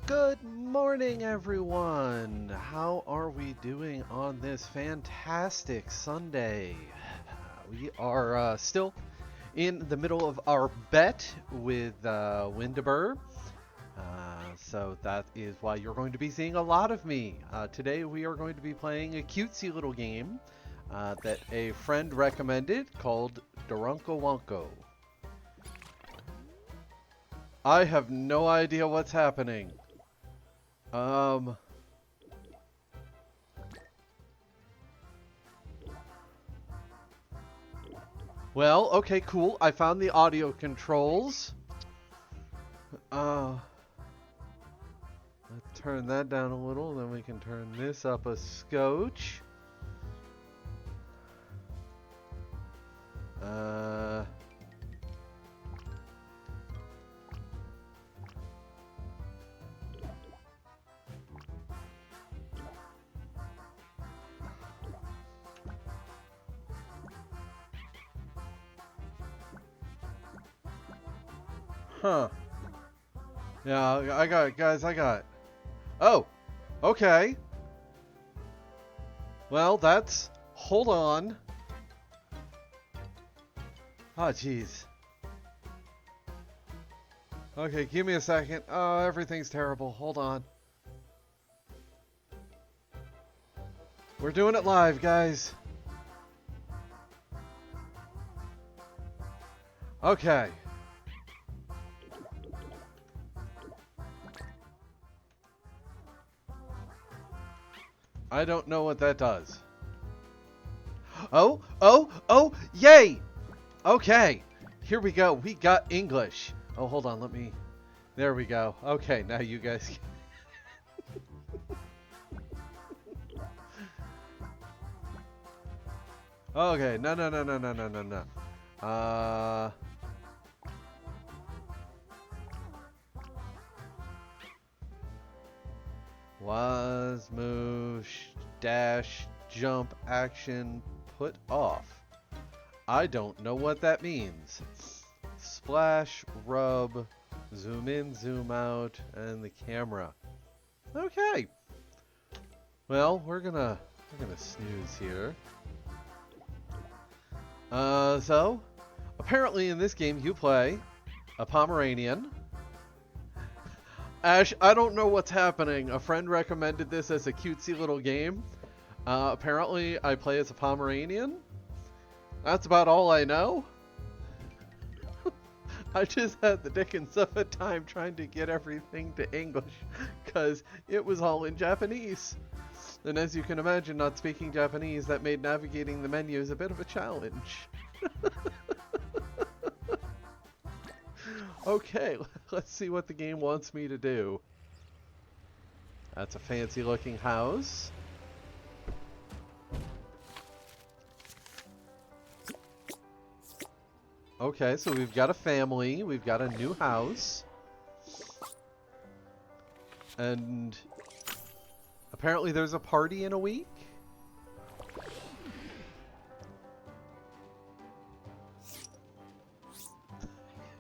Good morning, everyone. How are we doing on this fantastic Sunday? We are still in the middle of our bet with Windeber. So that is why you're going to be seeing a lot of me. Today we are going to be playing a cutesy little game that a friend recommended called Doronko Wanko. I have no idea what's happening. Um, well, okay, cool. I found the audio controls. Uh, let's turn that down a little, then we can turn this up a scotch. Uh, huh. Yeah, I got it, guys, I got it. Oh, okay. Well, that's... Hold on. Oh, jeez. Okay, give me a second. Oh, everything's terrible. Hold on. We're doing it live, guys. Okay. I don't know what that does. Oh, yay! Okay, here we go. We got English. Oh, hold on, let me... There we go. Okay, now you guys... Okay, no. Was, move, dash, jump, action, put off. I don't know what that means. Splash, rub, zoom in, zoom out, and the camera. Okay. Well, we're gonna snooze here. So apparently in this game you play a Pomeranian. Ash, I don't know what's happening. A friend recommended this as a cutesy little game. Apparently I play as a Pomeranian. That's about all I know. I just had the dickens of a time trying to get everything to English because it was all in Japanese. And as you can imagine, not speaking Japanese, that made navigating the menus a bit of a challenge. Okay, let's see what the game wants me to do. That's a fancy looking house. Okay, so we've got a family, we've got a new house. And apparently there's a party in a week?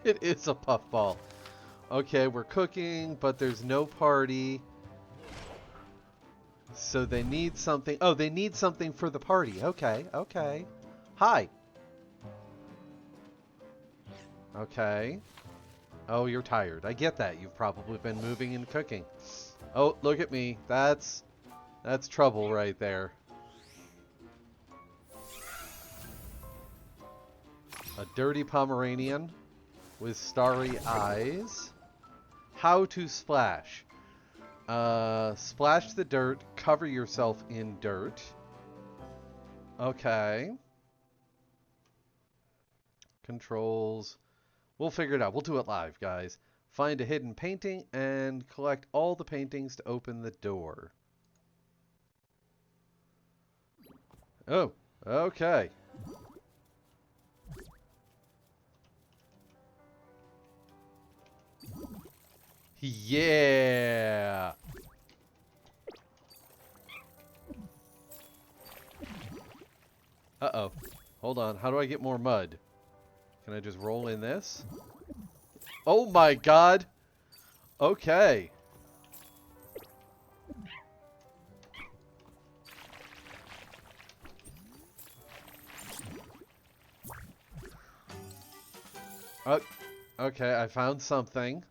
It is a puffball. Okay, we're cooking, but there's no party. So they need something. Oh, they need something for the party. Okay. Hi. Okay. Oh, you're tired. I get that. You've probably been moving and cooking. Oh, look at me. That's trouble right there. A dirty Pomeranian with starry eyes. How to splash. Splash the dirt. Cover yourself in dirt. Okay. Controls. We'll figure it out. We'll do it live, guys. Find a hidden painting and collect all the paintings to open the door. Oh, okay. Yeah. Uh-oh. Hold on. How do I get more mud? Can I just roll in this? Oh my god. Okay. Oh, okay, I found something.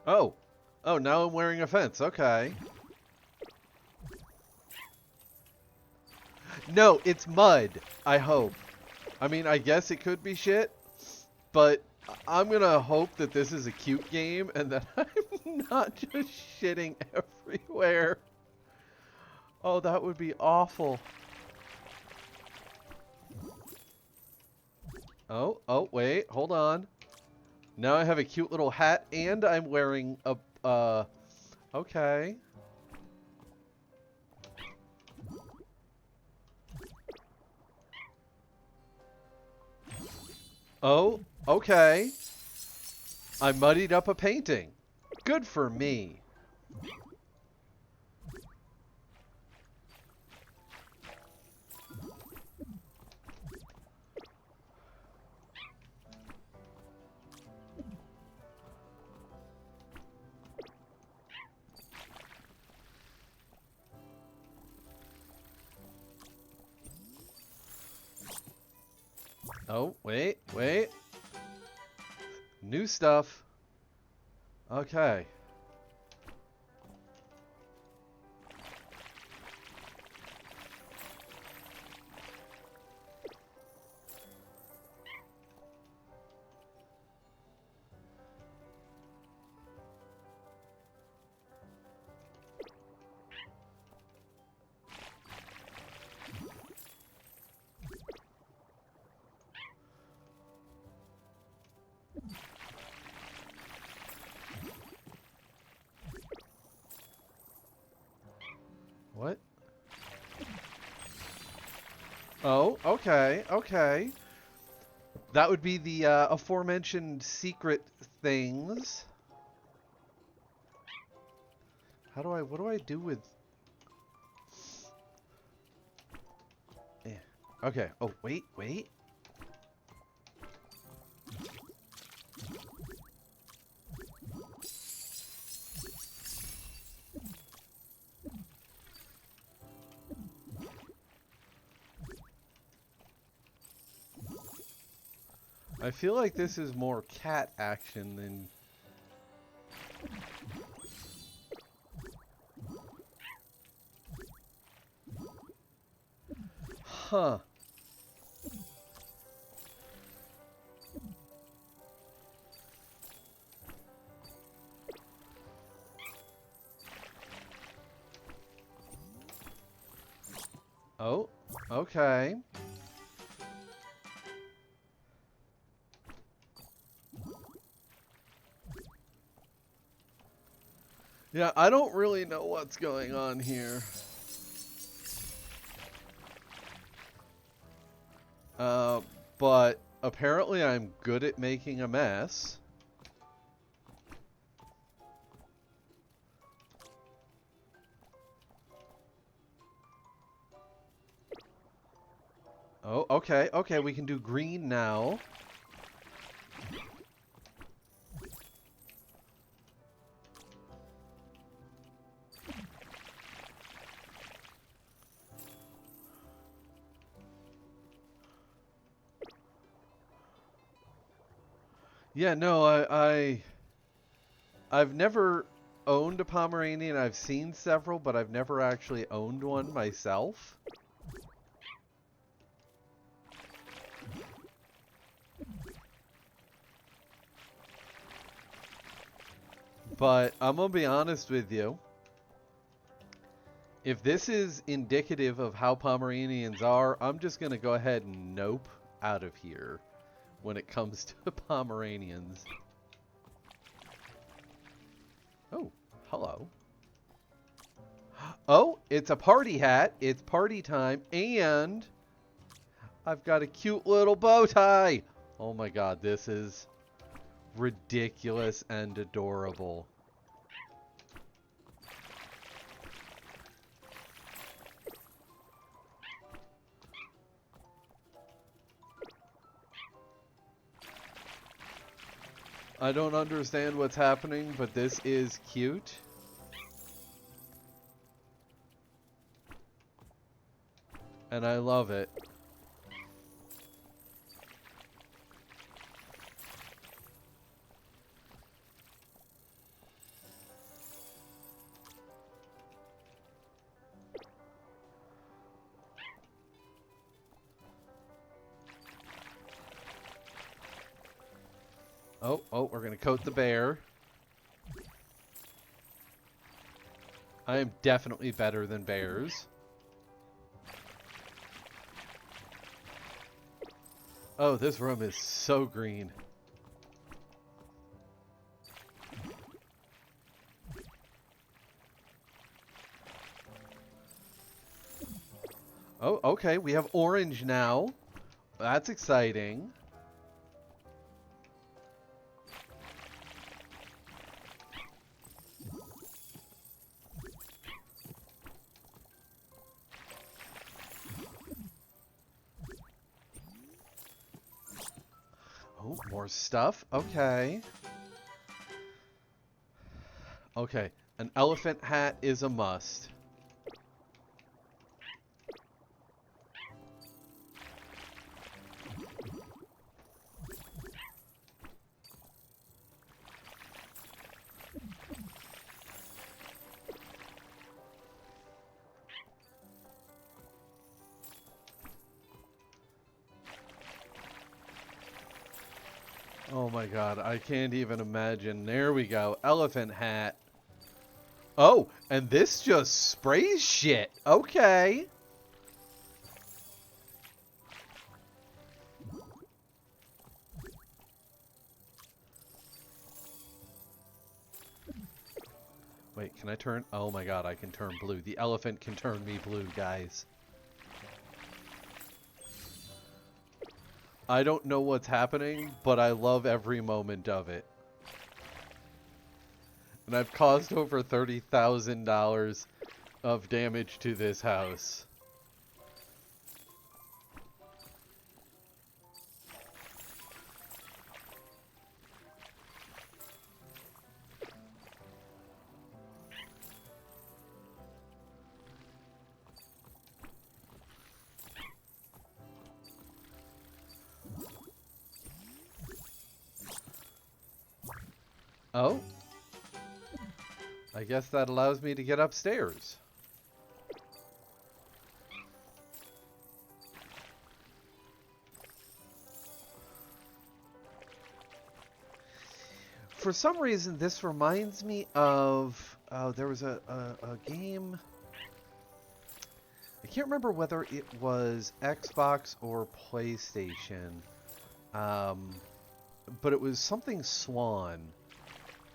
Oh. Oh, now I'm wearing a fence. Okay. No, it's mud. I hope. I mean, I guess it could be shit, but I'm gonna hope that this is a cute game and that I'm not just shitting everywhere. Oh, that would be awful. Oh, oh, wait, hold on. Now I have a cute little hat and I'm wearing a, okay. Oh, okay. I muddied up a painting. Good for me. Oh, wait, wait. New stuff. Okay. What? Oh, okay, okay. That would be the aforementioned secret things. What do I do with... Eh. Okay, oh, wait, wait. I feel like this is more cat action than... Huh. Oh, okay. Yeah, I don't really know what's going on here. Uh, but apparently I'm good at making a mess. Oh, okay, okay, we can do green now. Yeah, no, I've never owned a Pomeranian. I've seen several, but I've never actually owned one myself. But I'm gonna be honest with you. If this is indicative of how Pomeranians are, I'm just gonna go ahead and nope out of here when it comes to Pomeranians. Oh, hello. Oh, it's a party hat. It's party time, and I've got a cute little bow tie. Oh my god, this is ridiculous and adorable. I don't understand what's happening, but this is cute. And I love it. Oh, we're going to coat the bear. I am definitely better than bears. Oh, this room is so green. Oh, okay, we have orange now. That's exciting. Oh, more stuff. Okay. Okay, an elephant hat is a must. Oh my god, I can't even imagine. There we go. Elephant hat. Oh, and this just sprays shit. Okay. Wait, can I turn? Oh my god, I can turn blue. The elephant can turn me blue, guys. I don't know what's happening, but I love every moment of it. And I've caused over $30,000 of damage to this house. Oh. I guess that allows me to get upstairs. For some reason, this reminds me of... there was a game... I can't remember whether it was Xbox or PlayStation. But it was something Swan.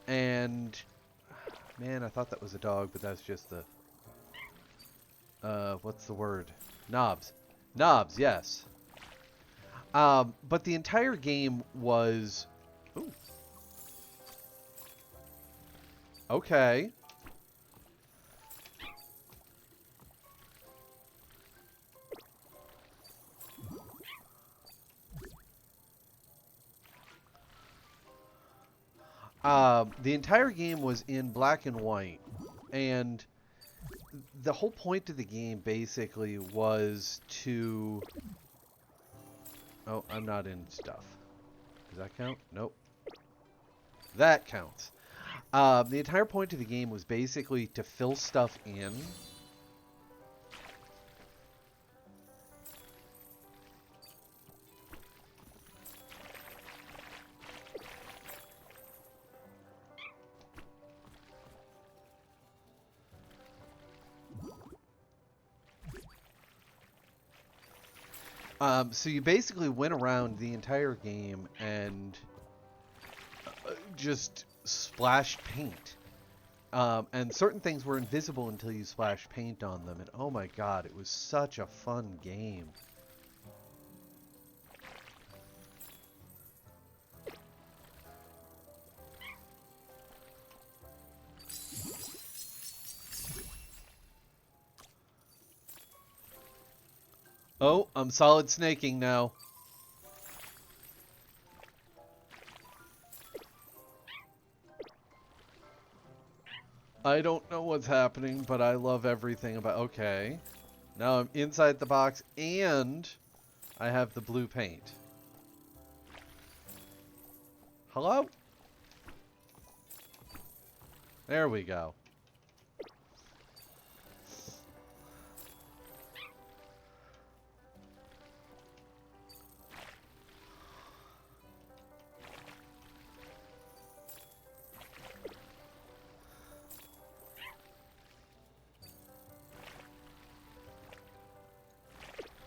And... Man, I thought that was a dog, but that's just the... what's the word? Knobs. Knobs, yes. But the entire game was... Ooh. Okay. The entire game was in black and white, and the whole point of the game basically was to... Oh, I'm not in stuff. Does that count? Nope. That counts. The entire point of the game was basically to fill stuff in. So you basically went around the entire game and just splashed paint. And certain things were invisible until you splashed paint on them. And oh my god, it was such a fun game. Oh, I'm solid snaking now. I don't know what's happening, but I love everything about... Okay. Now I'm inside the box, and I have the blue paint. Hello? There we go.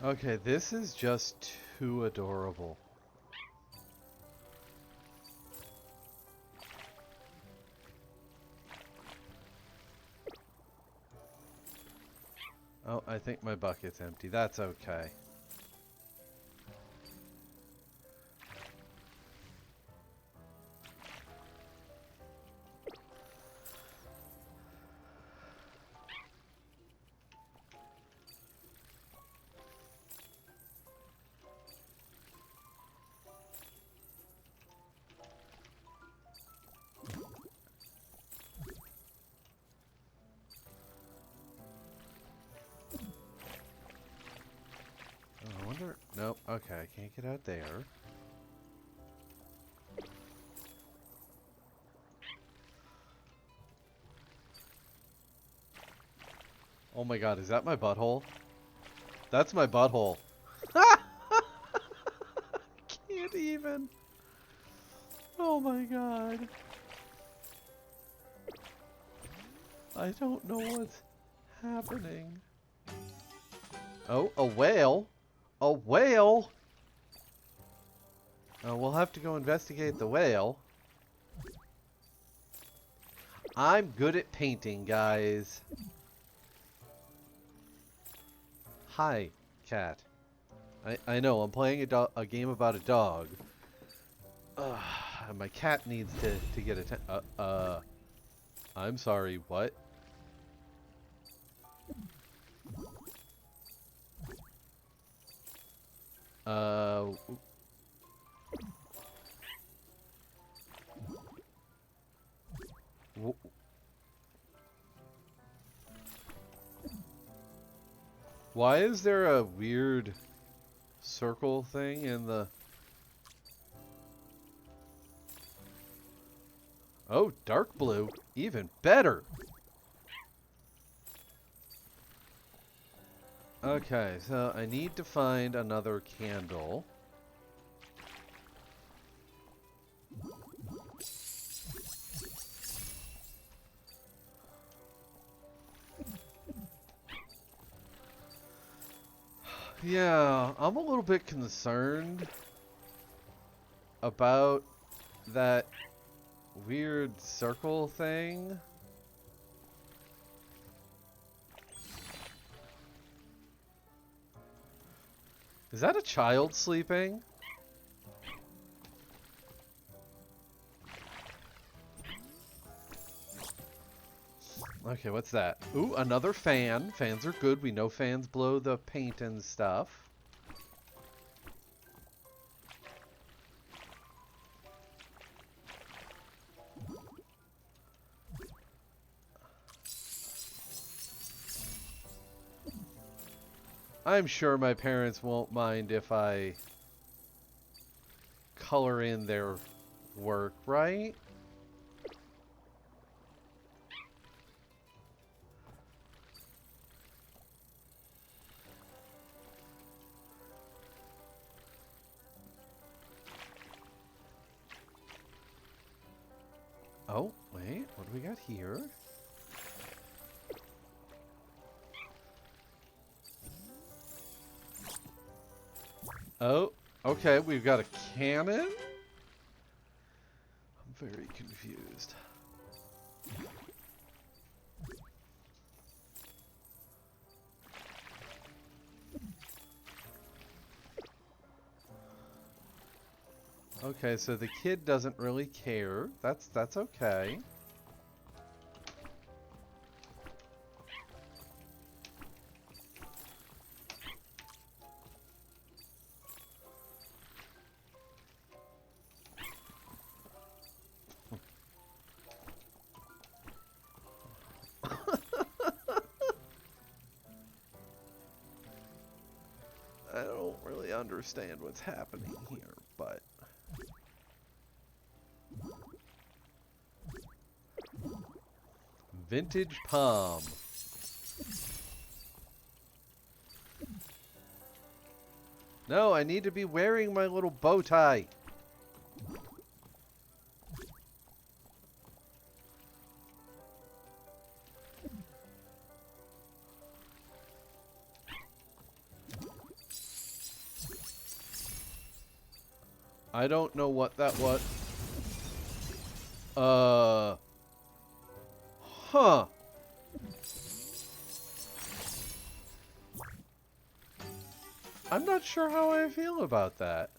Okay, this is just too adorable. Oh, I think my bucket's empty. That's okay. I wonder... Nope, okay, I can't get out there. Oh my god, is that my butthole? That's my butthole. Can't even. Oh my god. I don't know what's happening. Oh, a whale? A whale? We'll have to go investigate the whale. I'm good at painting, guys. Hi, cat. I know, I'm playing a game about a dog. My cat needs to get attention. I'm sorry, what? Why is there a weird circle thing in the... Oh, dark blue. Even better. Okay, so I need to find another candle. Yeah, I'm a little bit concerned about that weird circle thing. Is that a child sleeping? Okay, what's that? Ooh, another fan. Fans are good. We know fans blow the paint and stuff. I'm sure my parents won't mind if I color in their work, right? Oh, wait, what do we got here? Oh, okay, we've got a cannon? I'm very confused. Okay, so the kid doesn't really care. That's okay. I don't really understand what's happening here, but... Vintage palm. No, I need to be wearing my little bow tie. I don't know what that was. Huh. I'm not sure how I feel about that.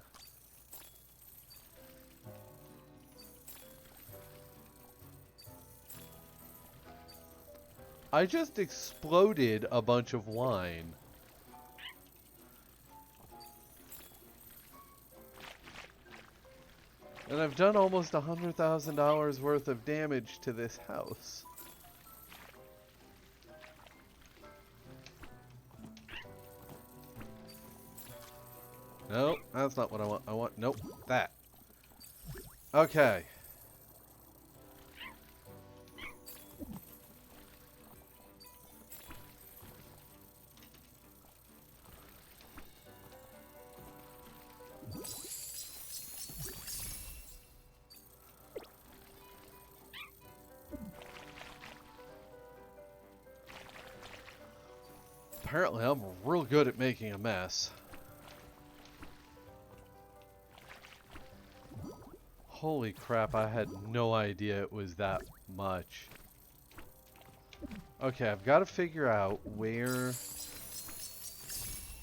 I just exploded a bunch of wine. And I've done almost $100,000 worth of damage to this house. Nope, that's not what I want. I want, nope, that. Okay. Apparently, I'm real good at making a mess. Holy crap, I had no idea it was that much. Okay, I've got to figure out where...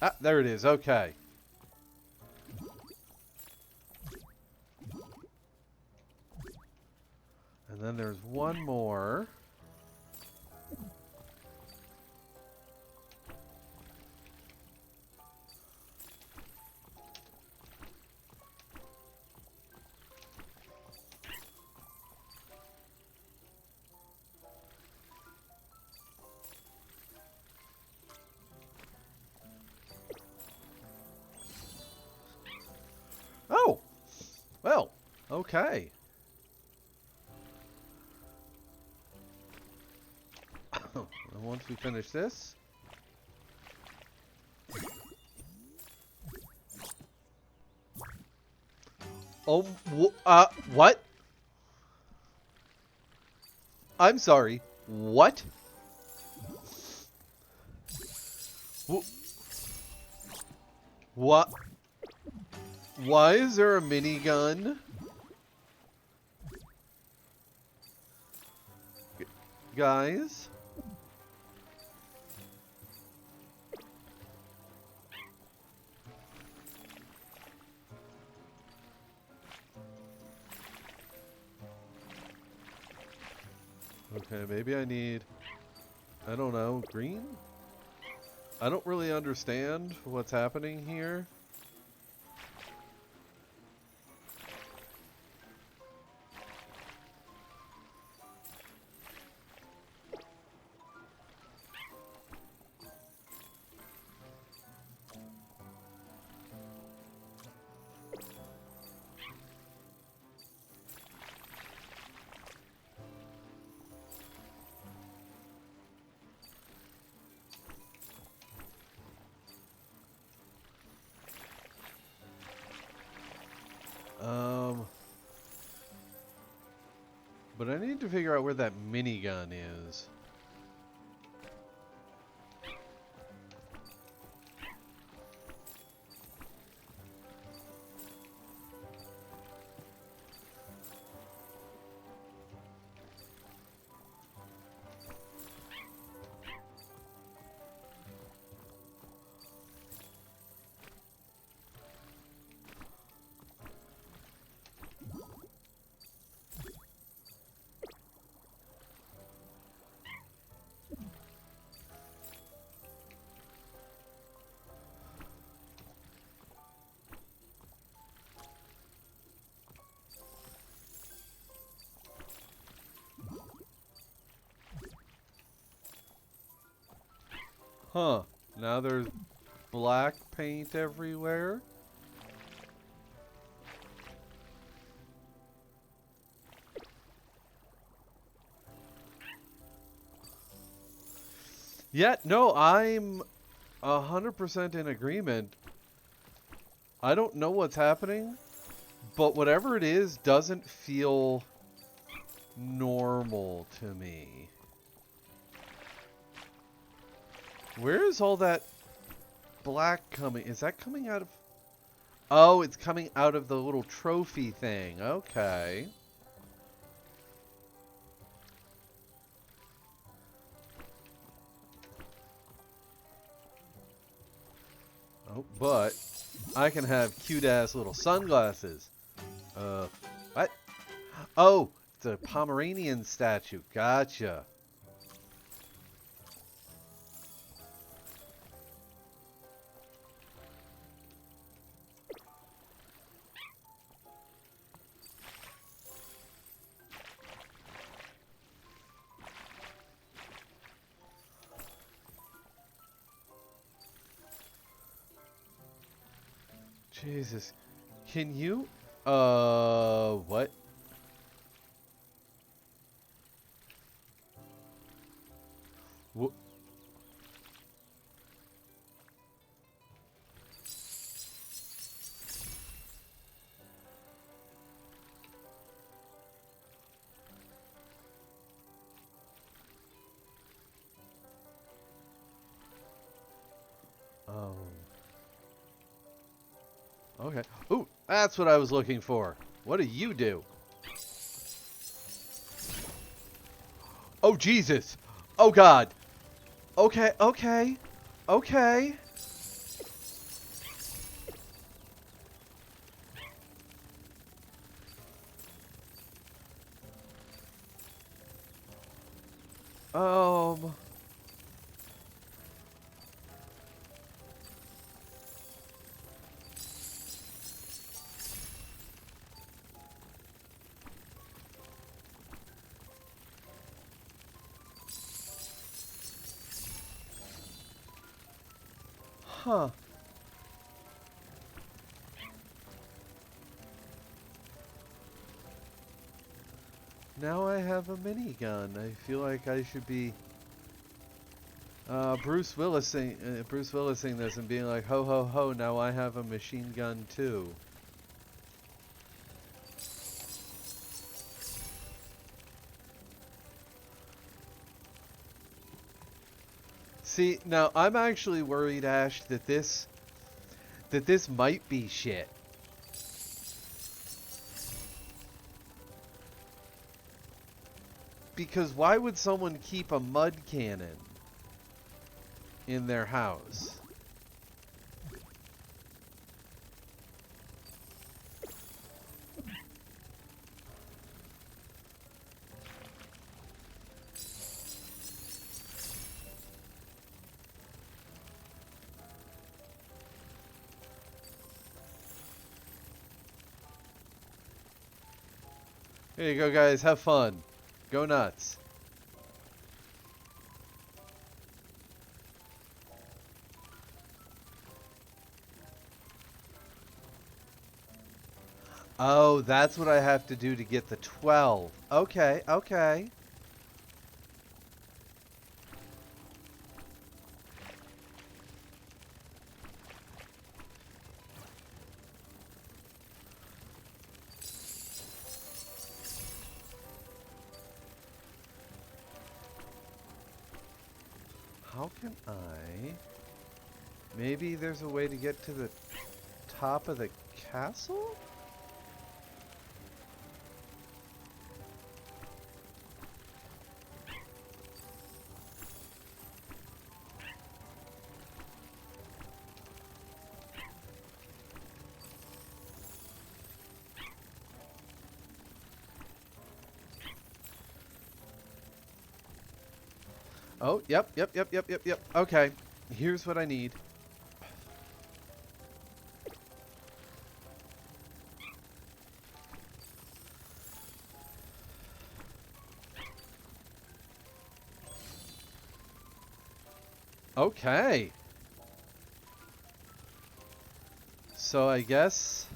Ah, there it is, okay. And then there's one more. Oh! Well, okay. And once we finish this... Oh, what? I'm sorry. What? What? Why is there a minigun? Guys? Okay, maybe I need, I don't know, green? I don't really understand what's happening here. But I need to figure out where that minigun is. Huh. Now there's black paint everywhere. Yeah, no, I'm 100% in agreement. I don't know what's happening, but whatever it is doesn't feel normal to me. Where is all that black coming? Is that coming out of... Oh, it's coming out of the little trophy thing. Okay. Oh, but I can have cute-ass little sunglasses. What? Oh, it's a Pomeranian statue. Gotcha. Jesus. Can you... what? Wh oh. Okay. Ooh, that's what I was looking for. What do you do? Oh, Jesus. Oh, God. Okay, okay. Okay. Um... Huh. Now I have a minigun. I feel like I should be Bruce Willising this and being like, ho ho ho, now I have a machine gun too. See, now I'm actually worried, Ash, that this might be shit. Because why would someone keep a mud cannon in their house? Here you go, guys. Have fun. Go nuts. Oh, that's what I have to do to get the 12. Okay, okay. How can I... Maybe there's a way to get to the top of the castle? Oh, yep. Okay, here's what I need. Okay. So I guess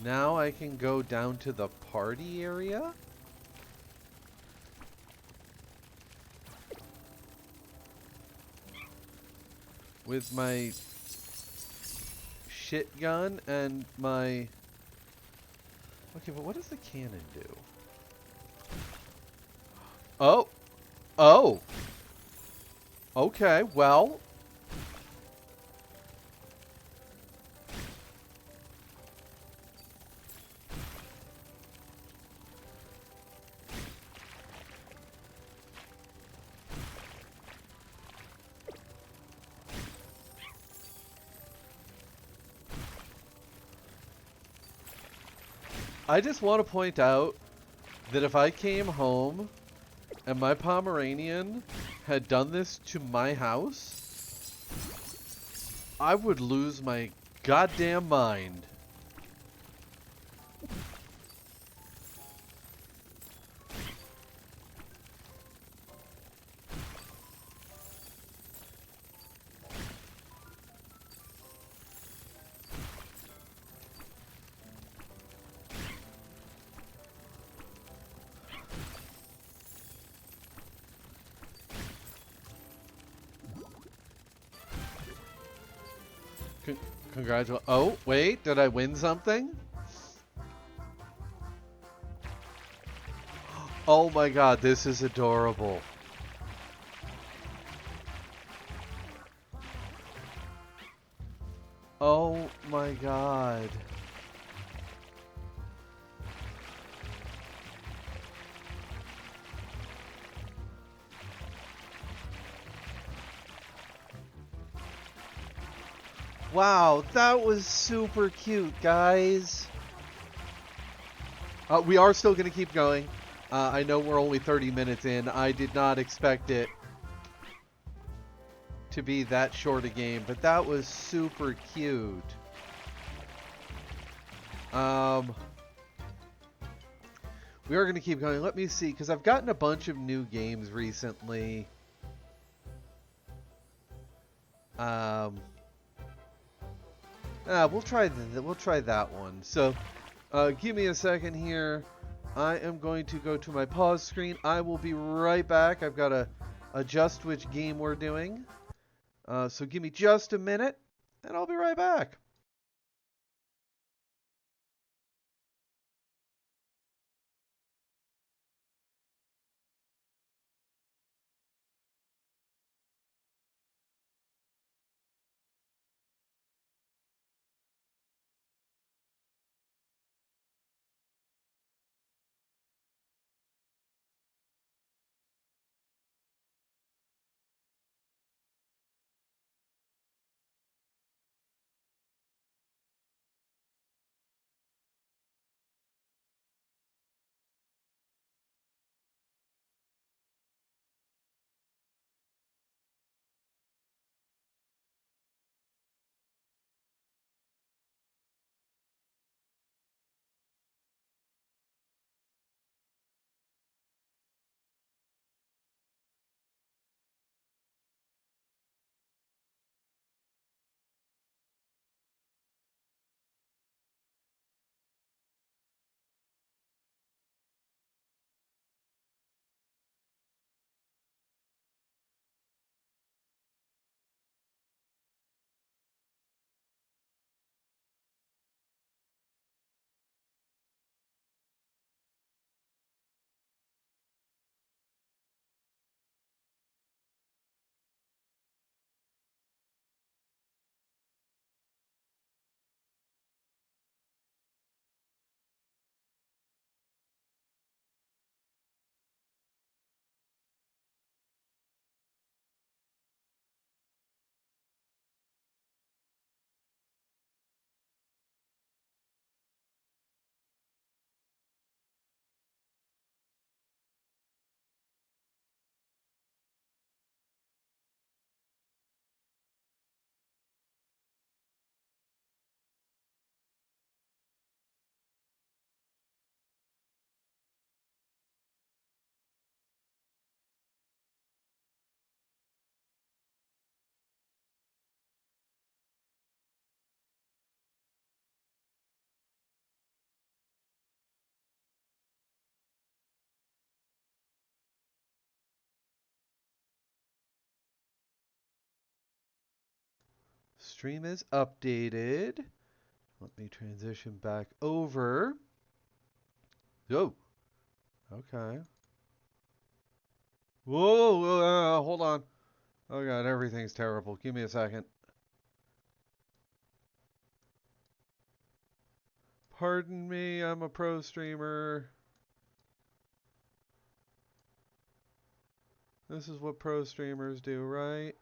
now I can go down to the party area? With my shit gun and my... Okay, but what does the cannon do? Oh! Oh! Okay, well... I just want to point out that if I came home and my Pomeranian had done this to my house, I would lose my goddamn mind. Congratulations. Oh, wait, did I win something? Oh my god, this is adorable. Oh my god. Wow, that was super cute, guys. We are still going to keep going. I know we're only 30 minutes in. I did not expect it to be that short a game, but that was super cute. We are going to keep going. Let me see, because I've gotten a bunch of new games recently. We'll try that one. So, give me a second here. I am going to go to my pause screen. I will be right back. I've got to adjust which game we're doing. So give me just a minute, and I'll be right back. stream is updated. Let me transition back over. Oh, okay. Whoa, hold on. Oh god, everything's terrible. Give me a second. Pardon me, I'm a pro streamer. This is what pro streamers do, right?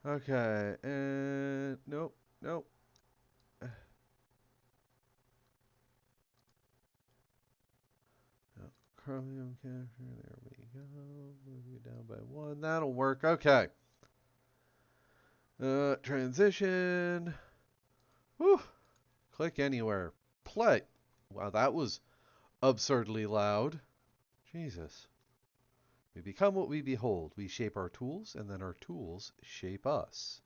Okay, and nope. Chromium capture, there we go. Move you down by 1. That'll work. Okay. Transition. Whew. Click anywhere. Play. Wow, that was absurdly loud. Jesus. We become what we behold. We shape our tools, and then our tools shape us.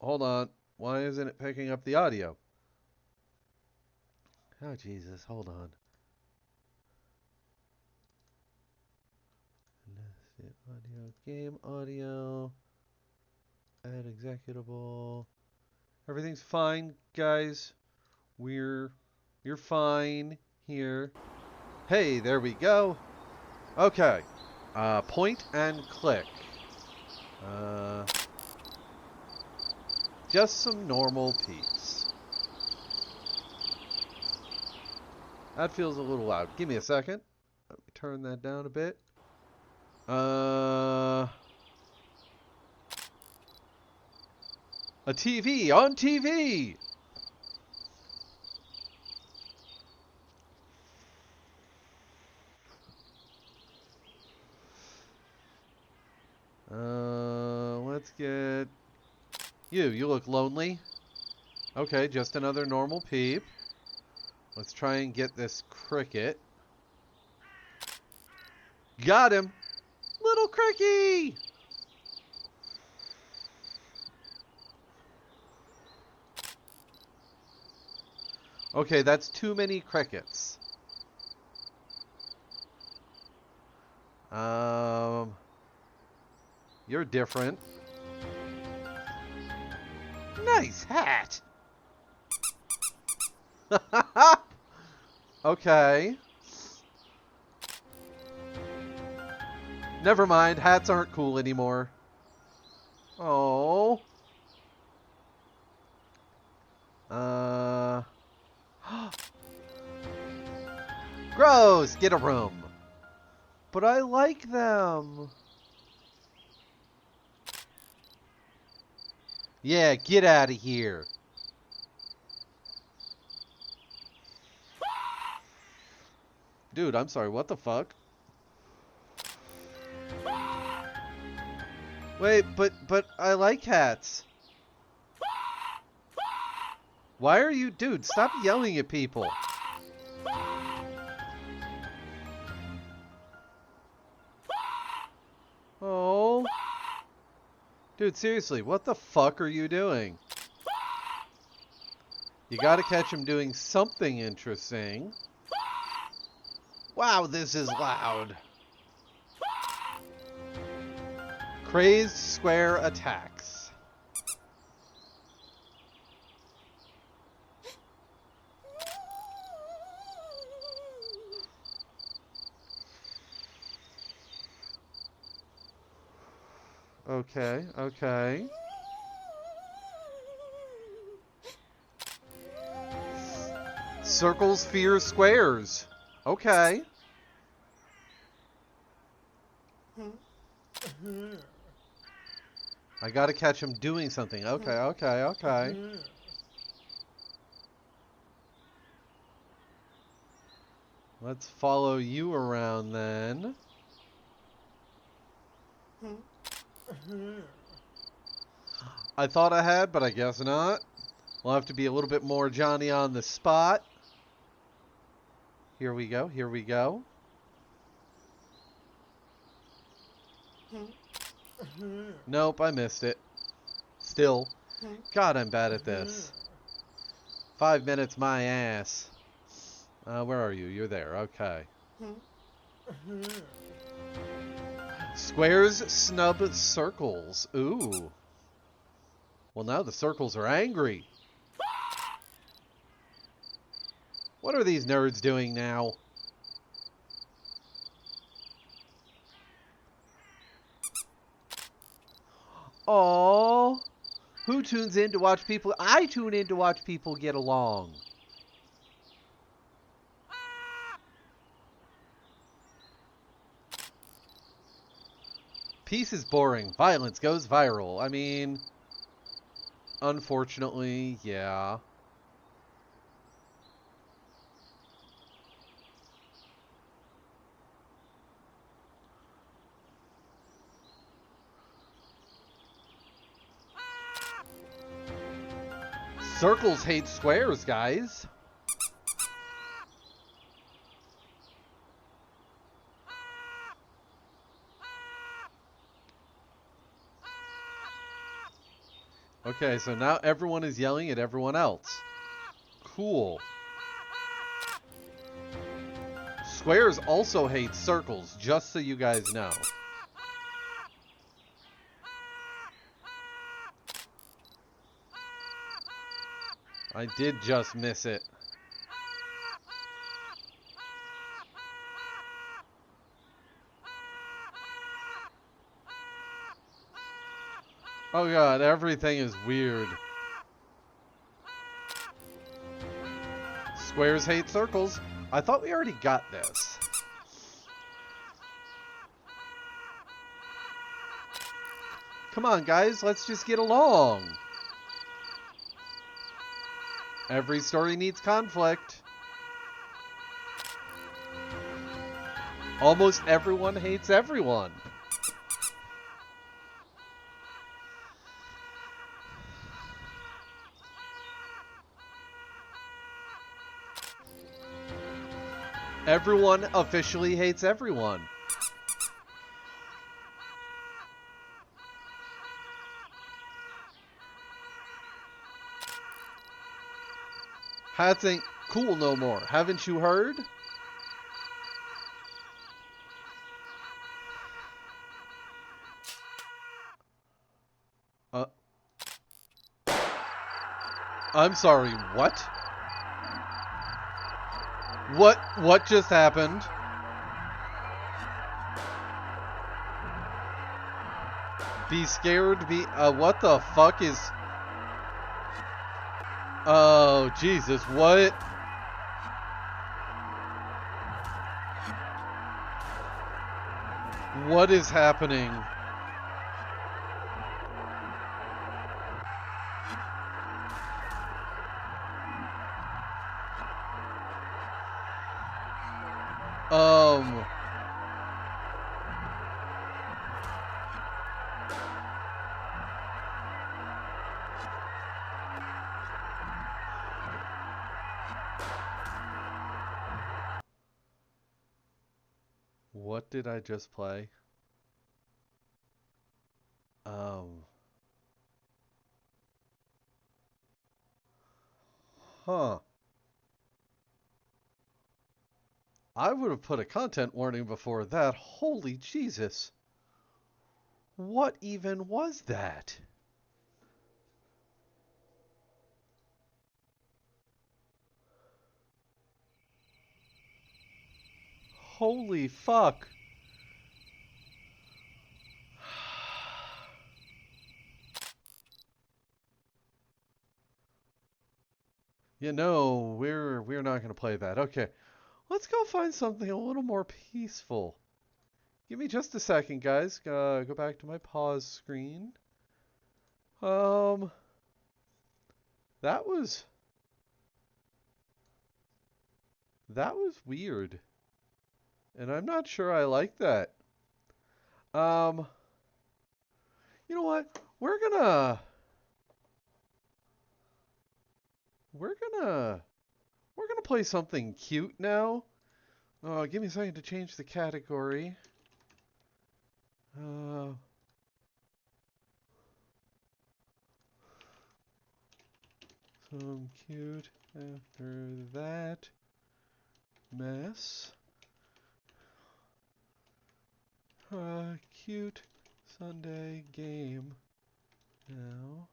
Hold on. Why isn't it picking up the audio? Oh, Jesus. Hold on. Audio, game audio, add executable. Everything's fine, guys. You're fine here. Hey, there we go. Okay. Point and click. Just some normal peeps. That feels a little loud. Give me a second. Let me turn that down a bit. A TV on TV! Let's get... You look lonely. Okay, just another normal peep. Let's try and get this cricket. Got him! Little cricky! Okay, that's too many crickets. You're different. Nice hat! Okay. Never mind, hats aren't cool anymore. Oh. Gross! Get a room. But I like them. Yeah, get out of here. Dude, I'm sorry, what the fuck? Wait, but I like hats. Why are you... Dude, stop yelling at people. Oh. Dude, seriously, what the fuck are you doing? You gotta catch him doing something interesting. Wow, this is loud. Crazed square attacks. Okay, okay. Circles fear squares. Okay. I gotta catch him doing something. Okay, okay, okay. Let's follow you around then. I thought I had, but I guess not. We'll have to be a little bit more Johnny on the spot. Here we go, here we go. Nope, I missed it. Still. God, I'm bad at this. 5 minutes, my ass. Where are you? You're there. Okay. Squares snub circles. Ooh. Well, now the circles are angry. What are these nerds doing now? Aww. Who tunes in to watch people? I tune in to watch people get along. Peace is boring. Violence goes viral. I mean, unfortunately, yeah. Circles hate squares, guys. Okay, so now everyone is yelling at everyone else. Cool. Squares also hate circles, just so you guys know. I did just miss it. Oh god, everything is weird. Squares hate circles. I thought we already got this. Come on, guys, let's just get along. Every story needs conflict. Almost everyone hates everyone. Everyone officially hates everyone. Hats ain't cool no more. Haven't you heard? I'm sorry, what? What just happened? Be scared, what the fuck is... Oh, Jesus, what? What is happening? What did I just play? Huh. I would have put a content warning before that. Holy Jesus. What even was that? Holy fuck. You know, we're not going to play that. Okay. Let's go find something a little more peaceful. Give me just a second, guys. Go back to my pause screen. That was weird. And I'm not sure I like that. You know what? We're gonna play something cute now. Oh, give me a second to change the category. Compute after that mess. Cute Sunday game now.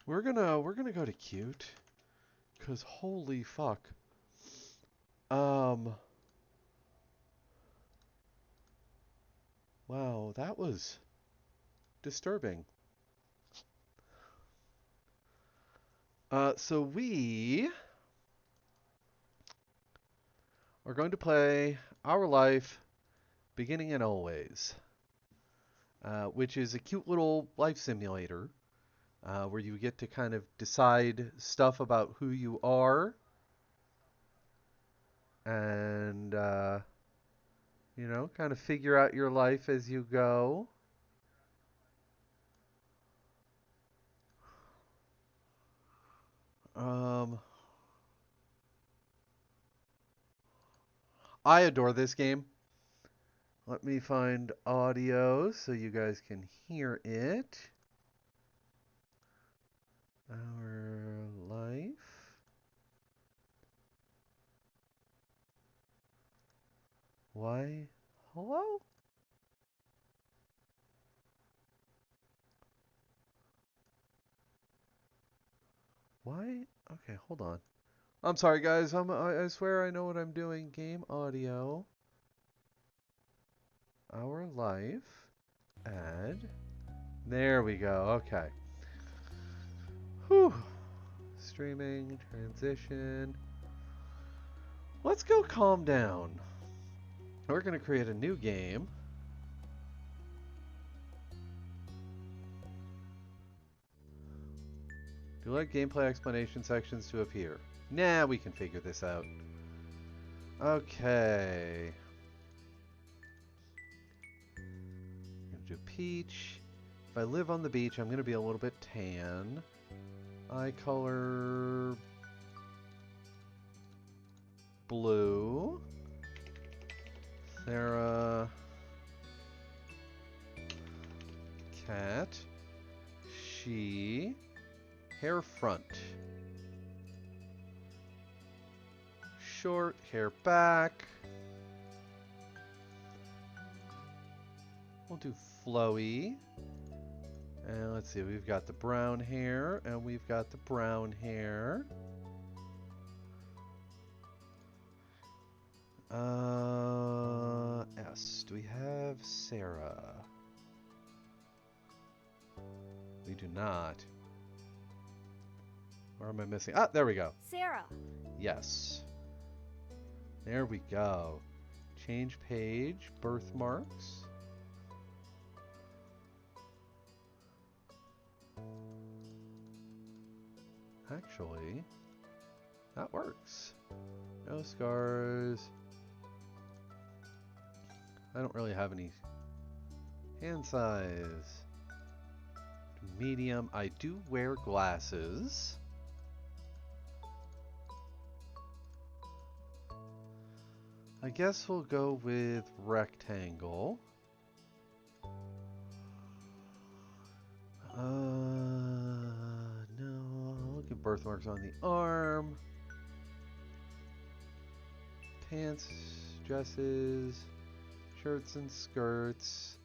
We're gonna go to cute, cause holy fuck. Wow, that was disturbing. So we are going to play Our Life, Beginning and Always, which is a cute little life simulator where you get to kind of decide stuff about who you are and, kind of figure out your life as you go. Um, I adore this game. Let me find audio so you guys can hear it. Our life. Why? Hello? Why? Okay, hold on. I'm sorry, guys. I swear I know what I'm doing. Game audio. Our life. Add. There we go. Okay. Whew. Streaming. Transition. Let's go calm down. We're going to create a new game. Do you like gameplay explanation sections to appear? Nah, we can figure this out. Okay. I'm going to do peach. If I live on the beach, I'm going to be a little bit tan. Eye color blue. Sarah. Cat. She. Hair front. Short, hair back. We'll do flowy. And let's see, we've got the brown hair and we've got the brown hair. S. Do we have Sarah? We do not. Where am I missing? Ah, there we go. Sarah. Yes. There we go. Change page, birthmarks. Actually, that works. No scars. I don't really have any hand size. Medium. I do wear glasses. I guess we'll go with rectangle. No, look at birthmarks on the arm. Pants, dresses, shirts and skirts.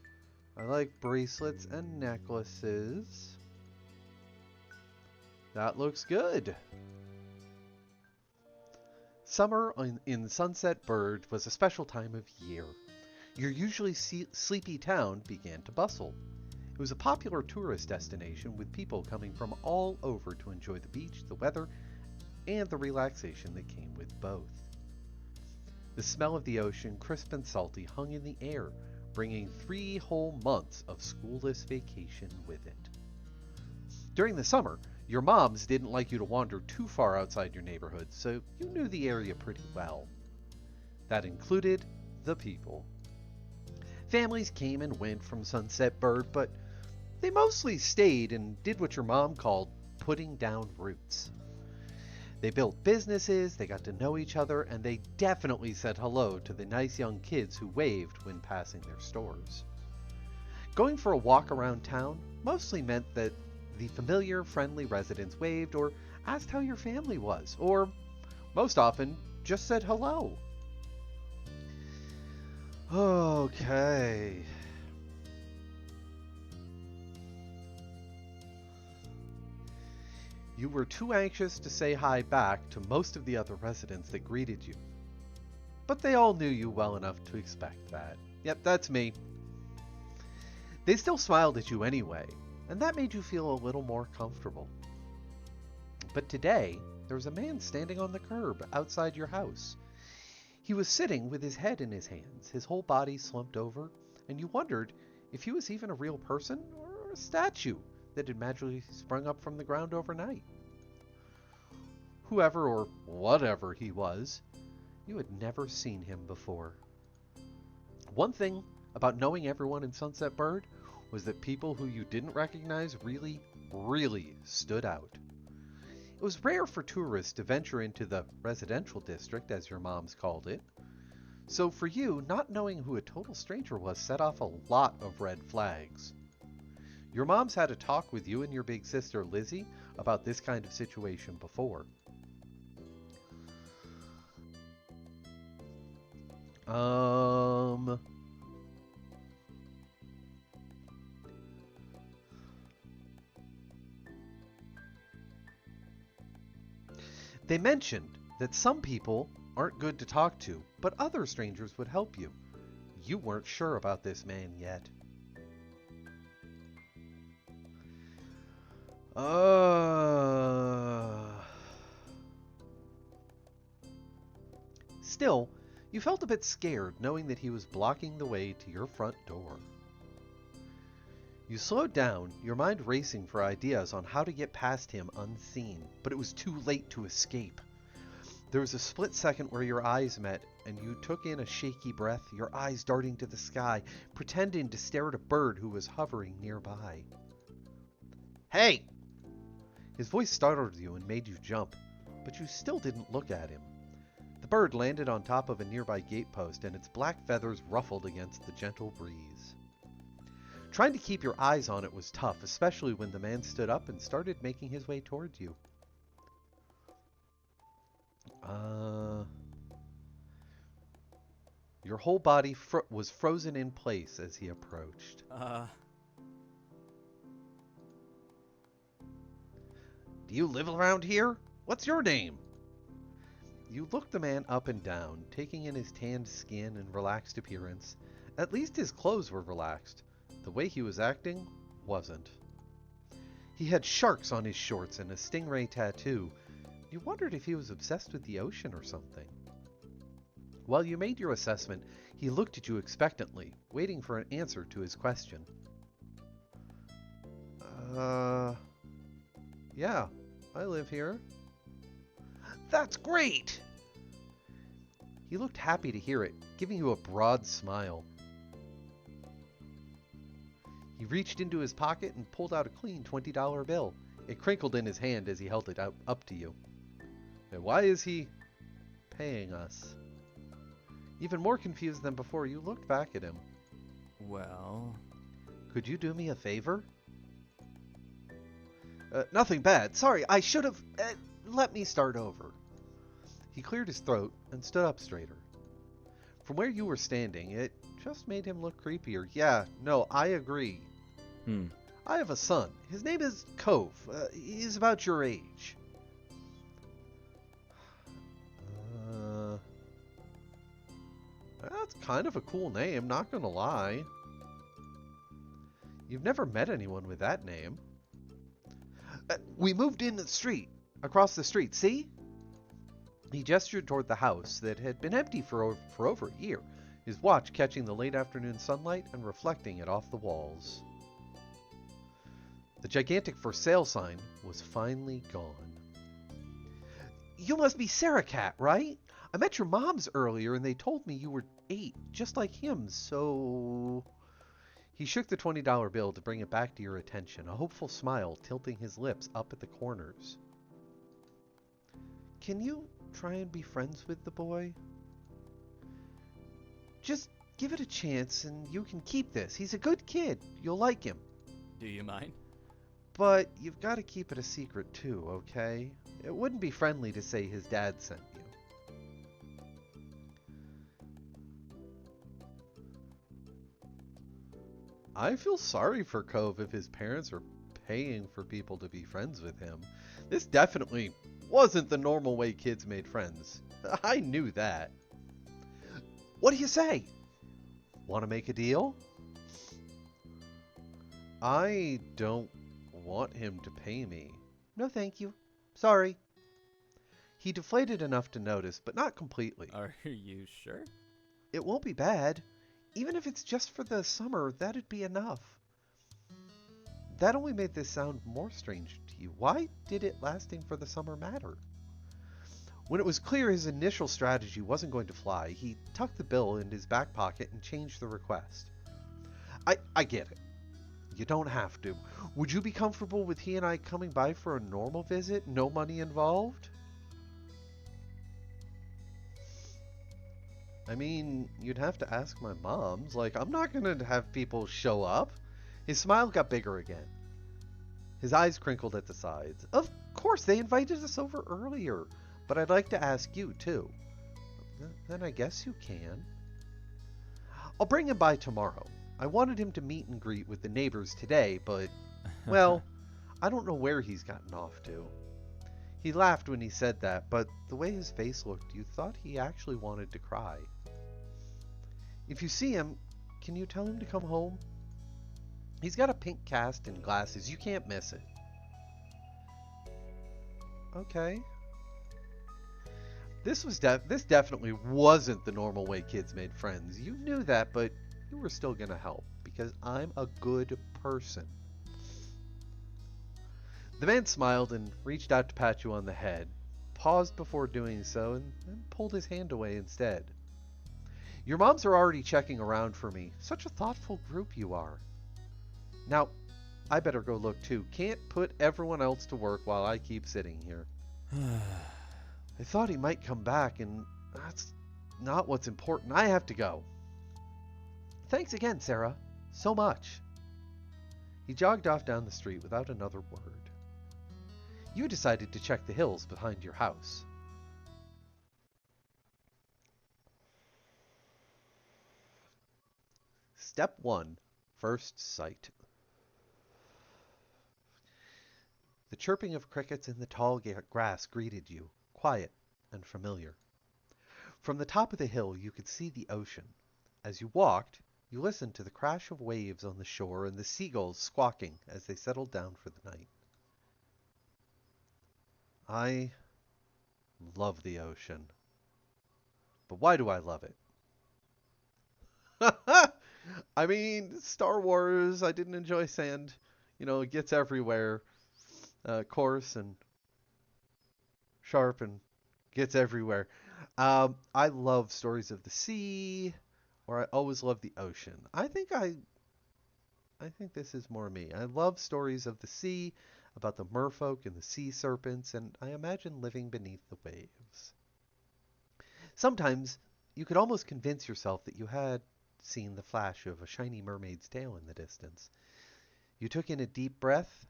I like bracelets and necklaces. That looks good. Summer in Sunset Bird was a special time of year. Your usually sleepy town began to bustle. It was a popular tourist destination with people coming from all over to enjoy the beach, the weather, and the relaxation that came with both. The smell of the ocean, crisp and salty, hung in the air, bringing 3 whole months of schoolless vacation with it. During the summer, your moms didn't like you to wander too far outside your neighborhood, so you knew the area pretty well. That included the people. Families came and went from Sunset Bird, but they mostly stayed and did what your mom called putting down roots. They built businesses, they got to know each other, and they definitely said hello to the nice young kids who waved when passing their stores. Going for a walk around town mostly meant that the familiar, friendly residents waved or asked how your family was, or most often just said hello. Okay. You were too anxious to say hi back to most of the other residents that greeted you. But they all knew you well enough to expect that. Yep, that's me. They still smiled at you anyway, and that made you feel a little more comfortable. But today, there was a man standing on the curb outside your house. He was sitting with his head in his hands, his whole body slumped over, and you wondered if he was even a real person or a statue that had magically sprung up from the ground overnight. Whoever or whatever he was, you had never seen him before. One thing about knowing everyone in Sunset Bird was that people who you didn't recognize really, really stood out. It was rare for tourists to venture into the residential district, as your moms called it. So for you, not knowing who a total stranger was set off a lot of red flags. Your moms had a talk with you and your big sister Lizzie about this kind of situation before. They mentioned that some people aren't good to talk to, but other strangers would help you. You weren't sure about this man yet. Still, you felt a bit scared knowing that he was blocking the way to your front door. You slowed down, your mind racing for ideas on how to get past him unseen, but it was too late to escape. There was a split second where your eyes met, and you took in a shaky breath, your eyes darting to the sky, pretending to stare at a bird who was hovering nearby. Hey! His voice startled you and made you jump, but you still didn't look at him. The bird landed on top of a nearby gatepost, and its black feathers ruffled against the gentle breeze. Trying to keep your eyes on it was tough, especially when the man stood up and started making his way towards you. Your whole body was frozen in place as he approached. Do you live around here? What's your name? You looked the man up and down, taking in his tanned skin and relaxed appearance. At least his clothes were relaxed. The way he was acting wasn't. He had sharks on his shorts and a stingray tattoo. You wondered if he was obsessed with the ocean or something. While you made your assessment, he looked at you expectantly, waiting for an answer to his question. Yeah, I live here. That's great! He looked happy to hear it, giving you a broad smile. He reached into his pocket and pulled out a clean $20 bill. It crinkled in his hand as he held it out up to you. And why is he paying us? Even more confused than before, you looked back at him. Well... Could you do me a favor? Nothing bad. Sorry, I should have... let me start over. He cleared his throat and stood up straighter. From where you were standing, it just made him look creepier. Yeah, no, I agree. I have a son. His name is Cove. He's about your age. That's kind of a cool name, not gonna lie. You've never met anyone with that name. We moved in the street. Across the street, see? He gestured toward the house that had been empty for over a year, his watch catching the late afternoon sunlight and reflecting it off the walls. The gigantic for sale sign was finally gone. You must be Sarah Cat, right? I met your moms earlier and they told me you were 8, just like him, so... He shook the $20 bill to bring it back to your attention, a hopeful smile tilting his lips up at the corners. can you try and be friends with the boy? Just give it a chance and you can keep this. He's a good kid. You'll like him. Do you mind? But you've got to keep it a secret too, okay? It wouldn't be friendly to say his dad sent you. I feel sorry for Cove if his parents are paying for people to be friends with him. This definitely wasn't the normal way kids made friends. I knew that. What do you say? Want to make a deal? I don't want him to pay me. No, thank you. Sorry. He deflated enough to notice, but not completely. Are you sure? It won't be bad. Even if it's just for the summer, that'd be enough. That only made this sound more strange to you. Why did it lasting for the summer matter? When it was clear his initial strategy wasn't going to fly, he tucked the bill in his back pocket and changed the request. I get it. You don't have to. Would you be comfortable with he and I coming by for a normal visit? No money involved? I mean, you'd have to ask my mom's. Like, I'm not going to have people show up. His smile got bigger again. His eyes crinkled at the sides. Of course, they invited us over earlier. But I'd like to ask you, too. Then I guess you can. I'll bring him by tomorrow. I wanted him to meet and greet with the neighbors today, but, well, I don't know where he's gotten off to. He laughed when he said that, but the way his face looked, you thought he actually wanted to cry. If you see him, can you tell him to come home? He's got a pink cast and glasses. You can't miss it. Okay. This definitely wasn't the normal way kids made friends. You knew that, but you were still gonna help because I'm a good person. The man smiled and reached out to pat you on the head, paused before doing so, and then pulled his hand away instead. Your moms are already checking around for me. Such a thoughtful group you are. Now, I better go look too. Can't put everyone else to work while I keep sitting here. I thought he might come back, and that's not what's important. I have to go. Thanks again, Sarah. So much. He jogged off down the street without another word. You decided to check the hills behind your house. Step 1. First sight. The chirping of crickets in the tall grass greeted you, quiet and familiar. From the top of the hill you could see the ocean. As you walked, you listened to the crash of waves on the shore and the seagulls squawking as they settled down for the night. I love the ocean. But why do I love it? I mean, Star Wars, I didn't enjoy sand. You know, it gets everywhere. Coarse and sharp and gets everywhere. I love stories of the sea, or I always love the ocean. I think this is more me. I love stories of the sea, about the merfolk and the sea serpents, and I imagine living beneath the waves. Sometimes you could almost convince yourself that you had seen the flash of a shiny mermaid's tail in the distance. You took in a deep breath.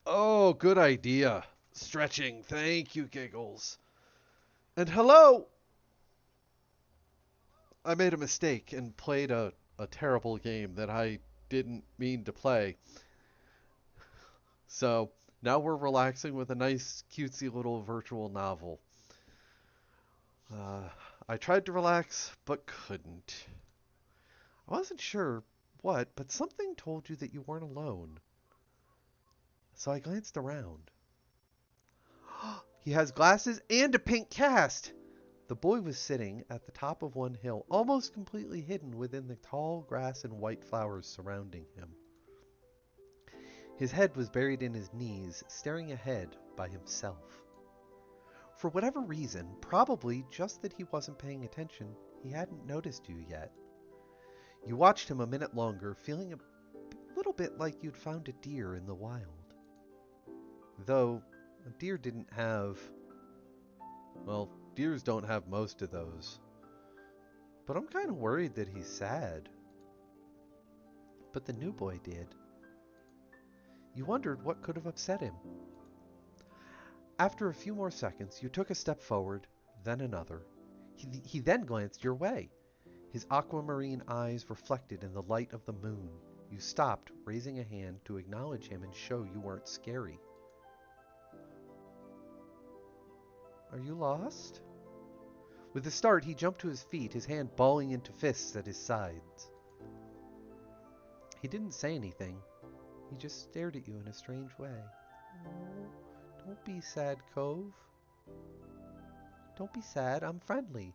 Oh, good idea. Stretching. Thank you, Giggles. And hello! I made a mistake and played a terrible game that I didn't mean to play. So, now we're relaxing with a nice, cutesy little virtual novel. I tried to relax, but couldn't. I wasn't sure what, but something told you that you weren't alone. So I glanced around. He has glasses and a pink cast! The boy was sitting at the top of one hill, almost completely hidden within the tall grass and white flowers surrounding him. His head was buried in his knees, staring ahead by himself. For whatever reason, probably just that he wasn't paying attention, he hadn't noticed you yet. You watched him a minute longer, feeling a little bit like you'd found a deer in the wild. Though, A deer didn't have... Well, deers don't have most of those. But I'm kind of worried that he's sad. But the new boy did. You wondered what could have upset him. After a few more seconds, you took a step forward, then another. He then glanced your way. His aquamarine eyes reflected in the light of the moon. You stopped, raising a hand to acknowledge him and show you weren't scary. Are you lost? With a start, he jumped to his feet, his hand balling into fists at his sides. He didn't say anything. He just stared at you in a strange way. Oh, don't be sad, Cove. Don't be sad, I'm friendly.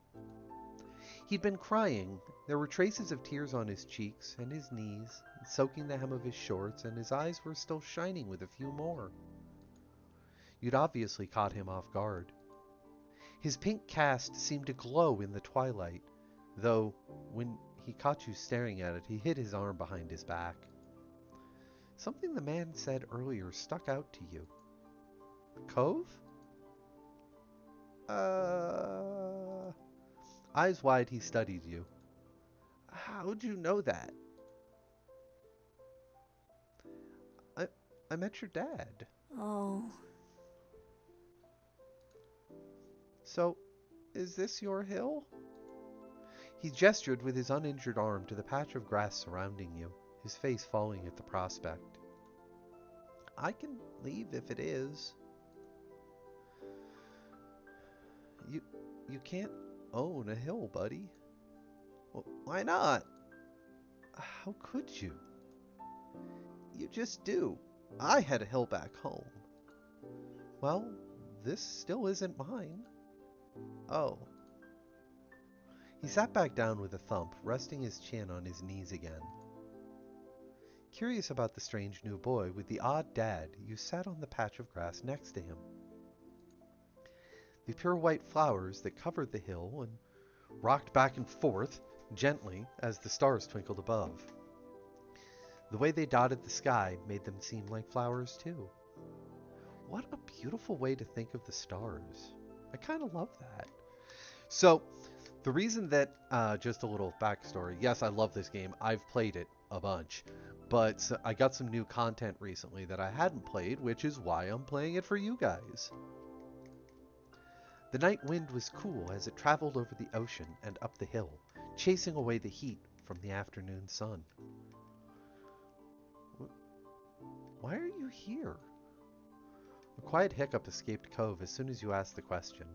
He'd been crying. There were traces of tears on his cheeks and his knees, soaking the hem of his shorts, and his eyes were still shining with a few more. You'd obviously caught him off guard. His pink cast seemed to glow in the twilight, though when he caught you staring at it, he hid his arm behind his back. Something the man said earlier stuck out to you. Cove? Eyes wide, he studied you. How'd you know that? I met your dad. Oh. So, is this your hill? He gestured with his uninjured arm to the patch of grass surrounding you, his face falling at the prospect. I can leave if it is. You can't own a hill, buddy. Well, why not? How could you? You just do. I had a hill back home. Well, this still isn't mine. Oh. He sat back down with a thump, resting his chin on his knees again. Curious about the strange new boy with the odd dad, you sat on the patch of grass next to him. The pure white flowers that covered the hill and rocked back and forth gently as the stars twinkled above. The way they dotted the sky made them seem like flowers too. What a beautiful way to think of the stars. I kind of love that. So, the reason that, just a little backstory, yes, I love this game. I've played it a bunch, but I got some new content recently that I hadn't played, which is why I'm playing it for you guys. The night wind was cool as it traveled over the ocean and up the hill, chasing away the heat from the afternoon sun. Why are you here? A quiet hiccup escaped Cove as soon as you asked the question.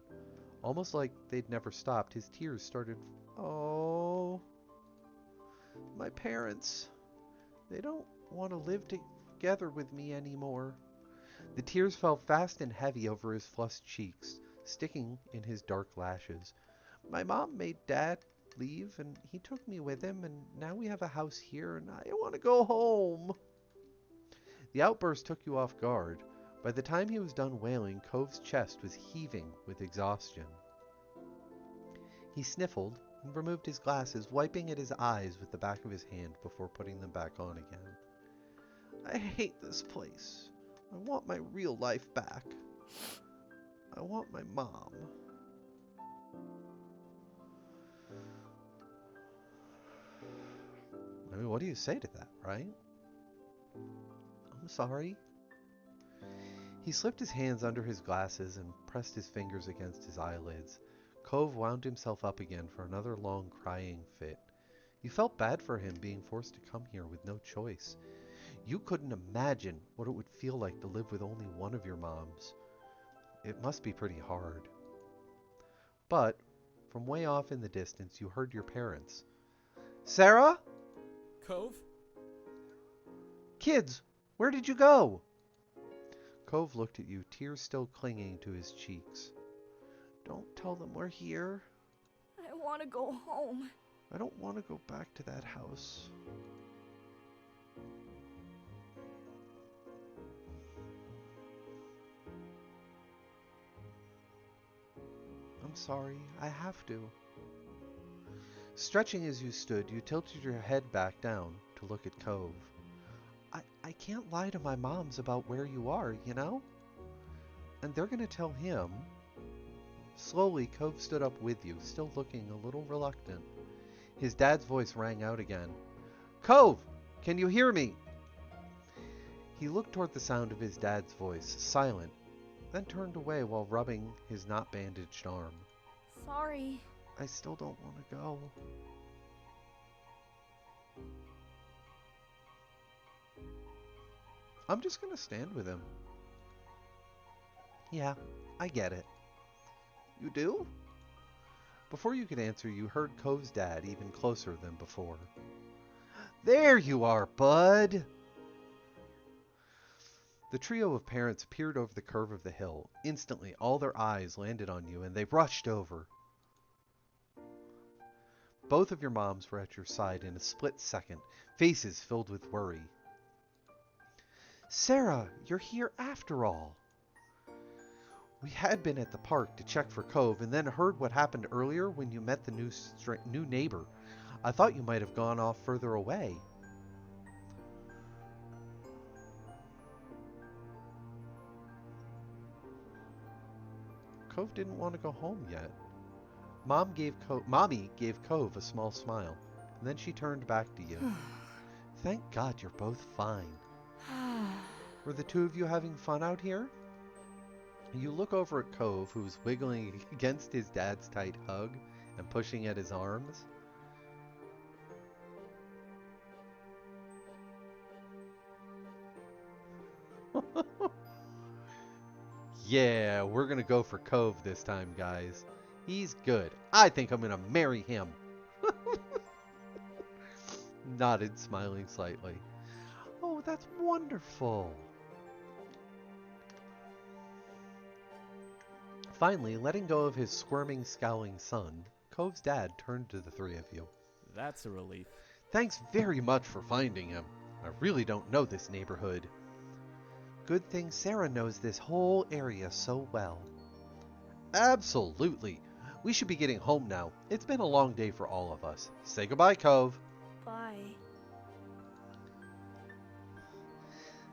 Almost like they'd never stopped, his tears started... Oh... My parents... They don't want to live together with me anymore. The tears fell fast and heavy over his flushed cheeks, sticking in his dark lashes. My mom made Dad leave, and he took me with him, and now we have a house here, and I want to go home. The outburst took you off guard. By the time he was done wailing, Cove's chest was heaving with exhaustion. He sniffled and removed his glasses, wiping at his eyes with the back of his hand before putting them back on again. I hate this place. I want my real life back. I want my mom. I mean, what do you say to that, right? I'm sorry. He slipped his hands under his glasses and pressed his fingers against his eyelids. Cove wound himself up again for another long crying fit. You felt bad for him being forced to come here with no choice. You couldn't imagine what it would feel like to live with only one of your moms. It must be pretty hard. But, from way off in the distance, you heard your parents. Sarah? Cove? Kids, where did you go? Cove looked at you, tears still clinging to his cheeks. Don't tell them we're here. I want to go home. I don't want to go back to that house. I'm sorry, I have to. Stretching as you stood, you tilted your head back down to look at Cove. I can't lie to my moms about where you are, you know? And they're going to tell him. Slowly, Cove stood up with you, still looking a little reluctant. His dad's voice rang out again. Cove, can you hear me? He looked toward the sound of his dad's voice, silent, then turned away while rubbing his not bandaged arm. Sorry. I still don't want to go. I'm just going to stand with him. Yeah, I get it. You do? Before you could answer, you heard Cove's dad even closer than before. There you are, bud! The trio of parents peered over the curve of the hill. Instantly, all their eyes landed on you, and they rushed over. Both of your moms were at your side in a split second, faces filled with worry. Sarah, you're here after all. We had been at the park to check for Cove and then heard what happened earlier when you met the new neighbor. I thought you might have gone off further away. Cove didn't want to go home yet. Mommy gave Cove a small smile, and then she turned back to you. Thank God you're both fine. Were the two of you having fun out here? You look over at Cove, who's wiggling against his dad's tight hug and pushing at his arms. Yeah, we're gonna go for Cove this time, guys. He's good. I think I'm gonna marry him. Nodded, smiling slightly. Oh, that's wonderful. Finally, letting go of his squirming, scowling son, Cove's dad turned to the three of you. That's a relief. Thanks very much for finding him. I really don't know this neighborhood. Good thing Sarah knows this whole area so well. Absolutely. We should be getting home now. It's been a long day for all of us. Say goodbye, Cove. Bye.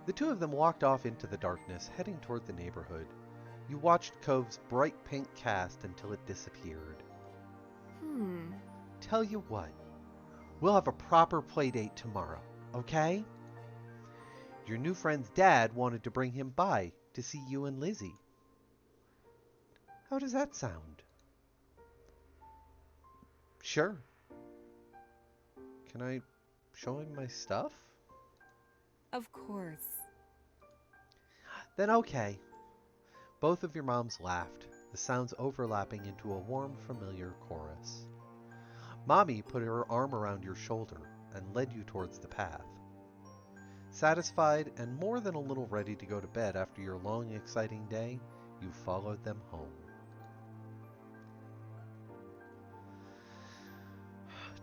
The two of them walked off into the darkness, heading toward the neighborhood. You watched Cove's bright pink cast until it disappeared. Tell you what, we'll have a proper play date tomorrow, okay? Your new friend's dad wanted to bring him by to see you and Lizzie. How does that sound? Sure. Can I show him my stuff? Of course. Then okay. Both of your moms laughed, the sounds overlapping into a warm, familiar chorus. Mommy put her arm around your shoulder and led you towards the path. Satisfied and more than a little ready to go to bed after your long, exciting day, you followed them home.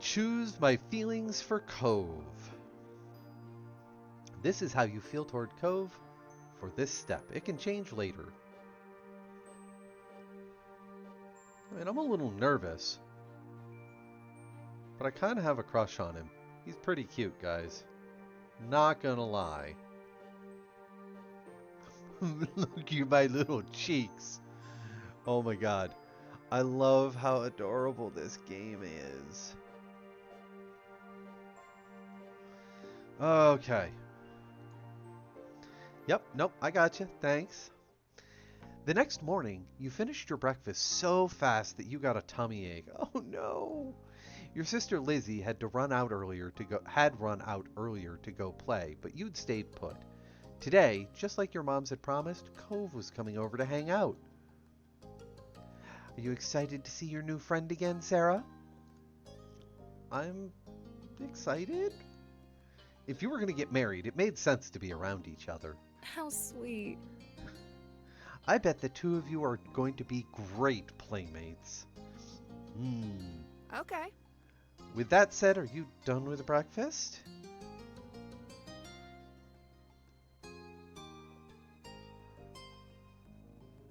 Choose my feelings for Cove. This is how you feel toward Cove for this step. It can change later. I mean, I'm a little nervous, but I kind of have a crush on him. He's pretty cute, guys. Not gonna lie. Look at my little cheeks. Oh my god. I love how adorable this game is. Okay. Yep, nope, I gotcha. Thanks. The next morning, you finished your breakfast so fast that you got a tummy ache. Oh no. Your sister Lizzie had run out earlier to go play, but you'd stayed put. Today, just like your moms had promised, Cove was coming over to hang out. Are you excited to see your new friend again, Sarah? I'm excited. If you were going to get married, it made sense to be around each other. How sweet. I bet the two of you are going to be great playmates. Okay. With that said, are you done with breakfast? I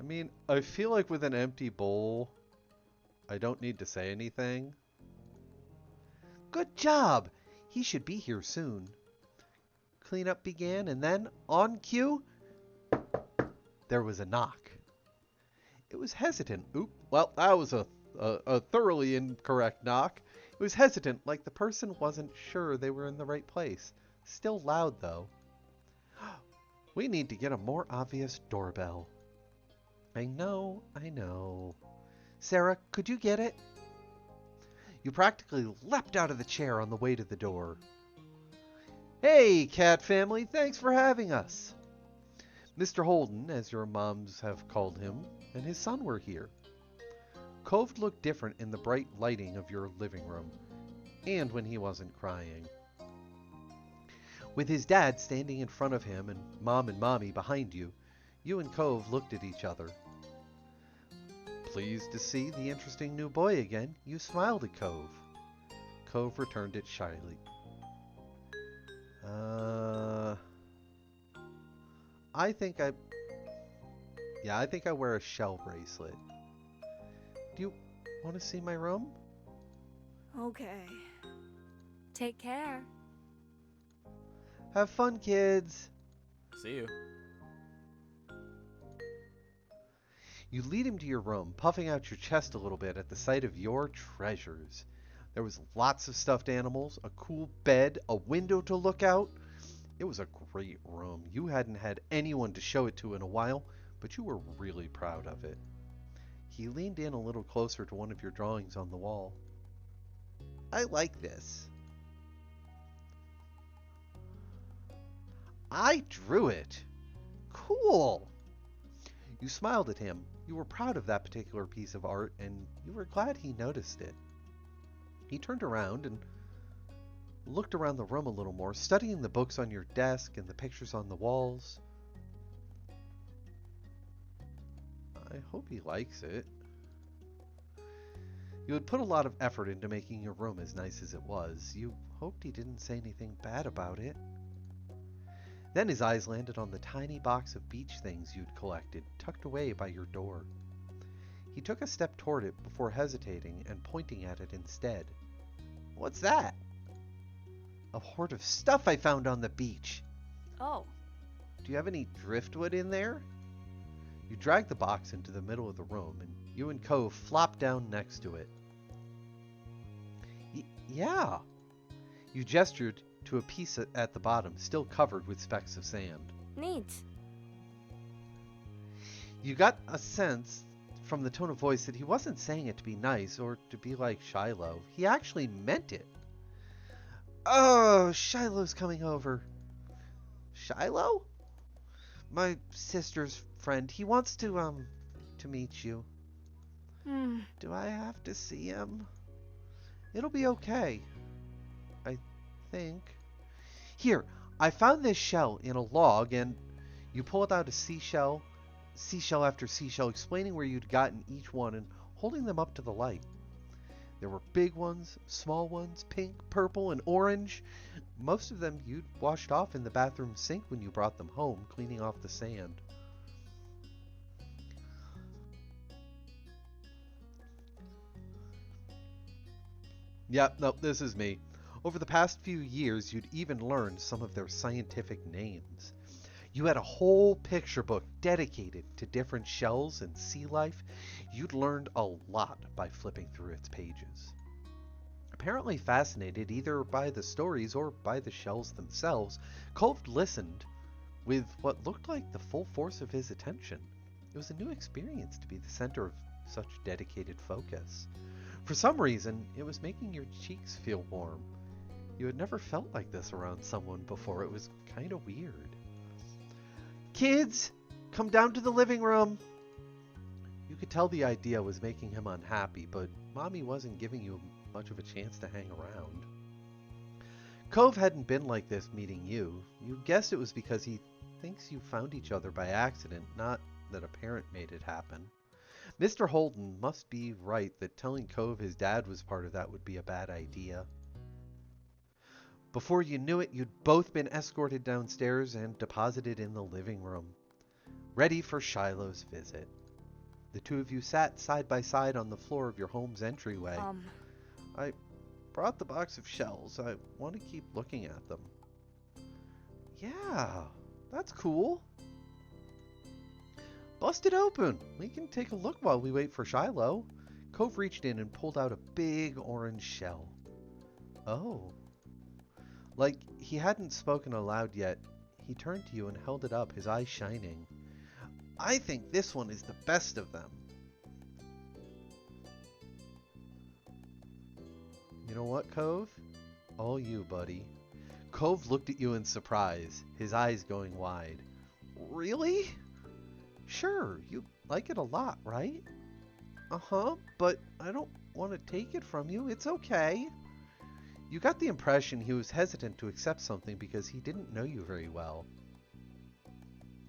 mean, I feel like with an empty bowl, I don't need to say anything. Good job! He should be here soon. Cleanup began, and then, on cue, there was a knock. It was hesitant. Oop, well, that was a thoroughly incorrect knock. It was hesitant, like the person wasn't sure they were in the right place. Still loud, though. We need to get a more obvious doorbell. I know, I know. Sarah, could you get it? You practically leapt out of the chair on the way to the door. Hey, cat family, thanks for having us. Mr. Holden, as your moms have called him, and his son were here. Cove looked different in the bright lighting of your living room, and when he wasn't crying. With his dad standing in front of him and mommy behind you, you and Cove looked at each other. Pleased to see the interesting new boy again, you smiled at Cove. Cove returned it shyly. I think I wear a shell bracelet. Do you want to see my room? Okay. Take care. Have fun, kids. See you. You lead him to your room, puffing out your chest a little bit at the sight of your treasures. There was lots of stuffed animals, a cool bed, a window to look out. It was a great room. You hadn't had anyone to show it to in a while, but you were really proud of it. He leaned in a little closer to one of your drawings on the wall. I like this. I drew it. Cool. You smiled at him. You were proud of that particular piece of art, and you were glad he noticed it. He turned around and looked around the room a little more, studying the books on your desk and the pictures on the walls. I hope he likes it. You had put a lot of effort into making your room as nice as it was. You hoped he didn't say anything bad about it. Then his eyes landed on the tiny box of beach things you'd collected, tucked away by your door. He took a step toward it before hesitating and pointing at it instead. What's that? A hoard of stuff I found on the beach. Oh. Do you have any driftwood in there? You dragged the box into the middle of the room, and you and Cove flopped down next to it. Yeah. You gestured to a piece at the bottom, still covered with specks of sand. Neat. You got a sense from the tone of voice that he wasn't saying it to be nice or to be like Shiloh. He actually meant it. Oh, Shiloh's coming over. Shiloh? My sister's friend. He wants to meet you. Do I have to see him? It'll be okay. I think. Here, I found this shell in a log, and you pulled out a seashell after seashell, explaining where you'd gotten each one and holding them up to the light. There were big ones, small ones, pink, purple, and orange. Most of them you'd washed off in the bathroom sink when you brought them home, cleaning off the sand. Yep, nope, this is me. Over the past few years, you'd even learned some of their scientific names. You had a whole picture book dedicated to different shells and sea life. You'd learned a lot by flipping through its pages. Apparently fascinated either by the stories or by the shells themselves, Cove listened with what looked like the full force of his attention. It was a new experience to be the center of such dedicated focus. For some reason, it was making your cheeks feel warm. You had never felt like this around someone before. It was kind of weird. Kids, come down to the living room. You could tell the idea was making him unhappy, but Mommy wasn't giving you much of a chance to hang around. Cove hadn't been like this meeting you. You guessed it was because he thinks you found each other by accident, not that a parent made it happen. Mr. Holden must be right that telling Cove his dad was part of that would be a bad idea. Before you knew it, you'd both been escorted downstairs and deposited in the living room, ready for Shiloh's visit. The two of you sat side by side on the floor of your home's entryway. I brought the box of shells. I want to keep looking at them. Yeah, that's cool. Bust it open. We can take a look while we wait for Shiloh. Cove reached in and pulled out a big orange shell. Oh. Like he hadn't spoken aloud yet, he turned to you and held it up, his eyes shining. I think this one is the best of them. You know what, Cove? All you, buddy. Cove looked at you in surprise, his eyes going wide. Really? Sure, you like it a lot, right? Uh-huh, but I don't want to take it from you. It's okay. You got the impression he was hesitant to accept something because he didn't know you very well.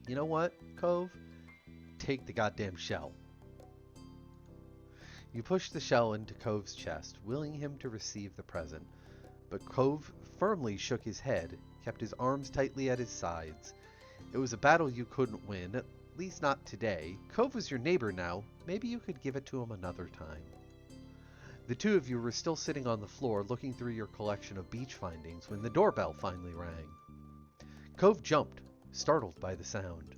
You know what, Cove? Take the goddamn shell. You pushed the shell into Cove's chest, willing him to receive the present. But Cove firmly shook his head, kept his arms tightly at his sides. It was a battle you couldn't win, at least not today. Cove was your neighbor now. Maybe you could give it to him another time. The two of you were still sitting on the floor looking through your collection of beach findings when the doorbell finally rang. Cove jumped, startled by the sound.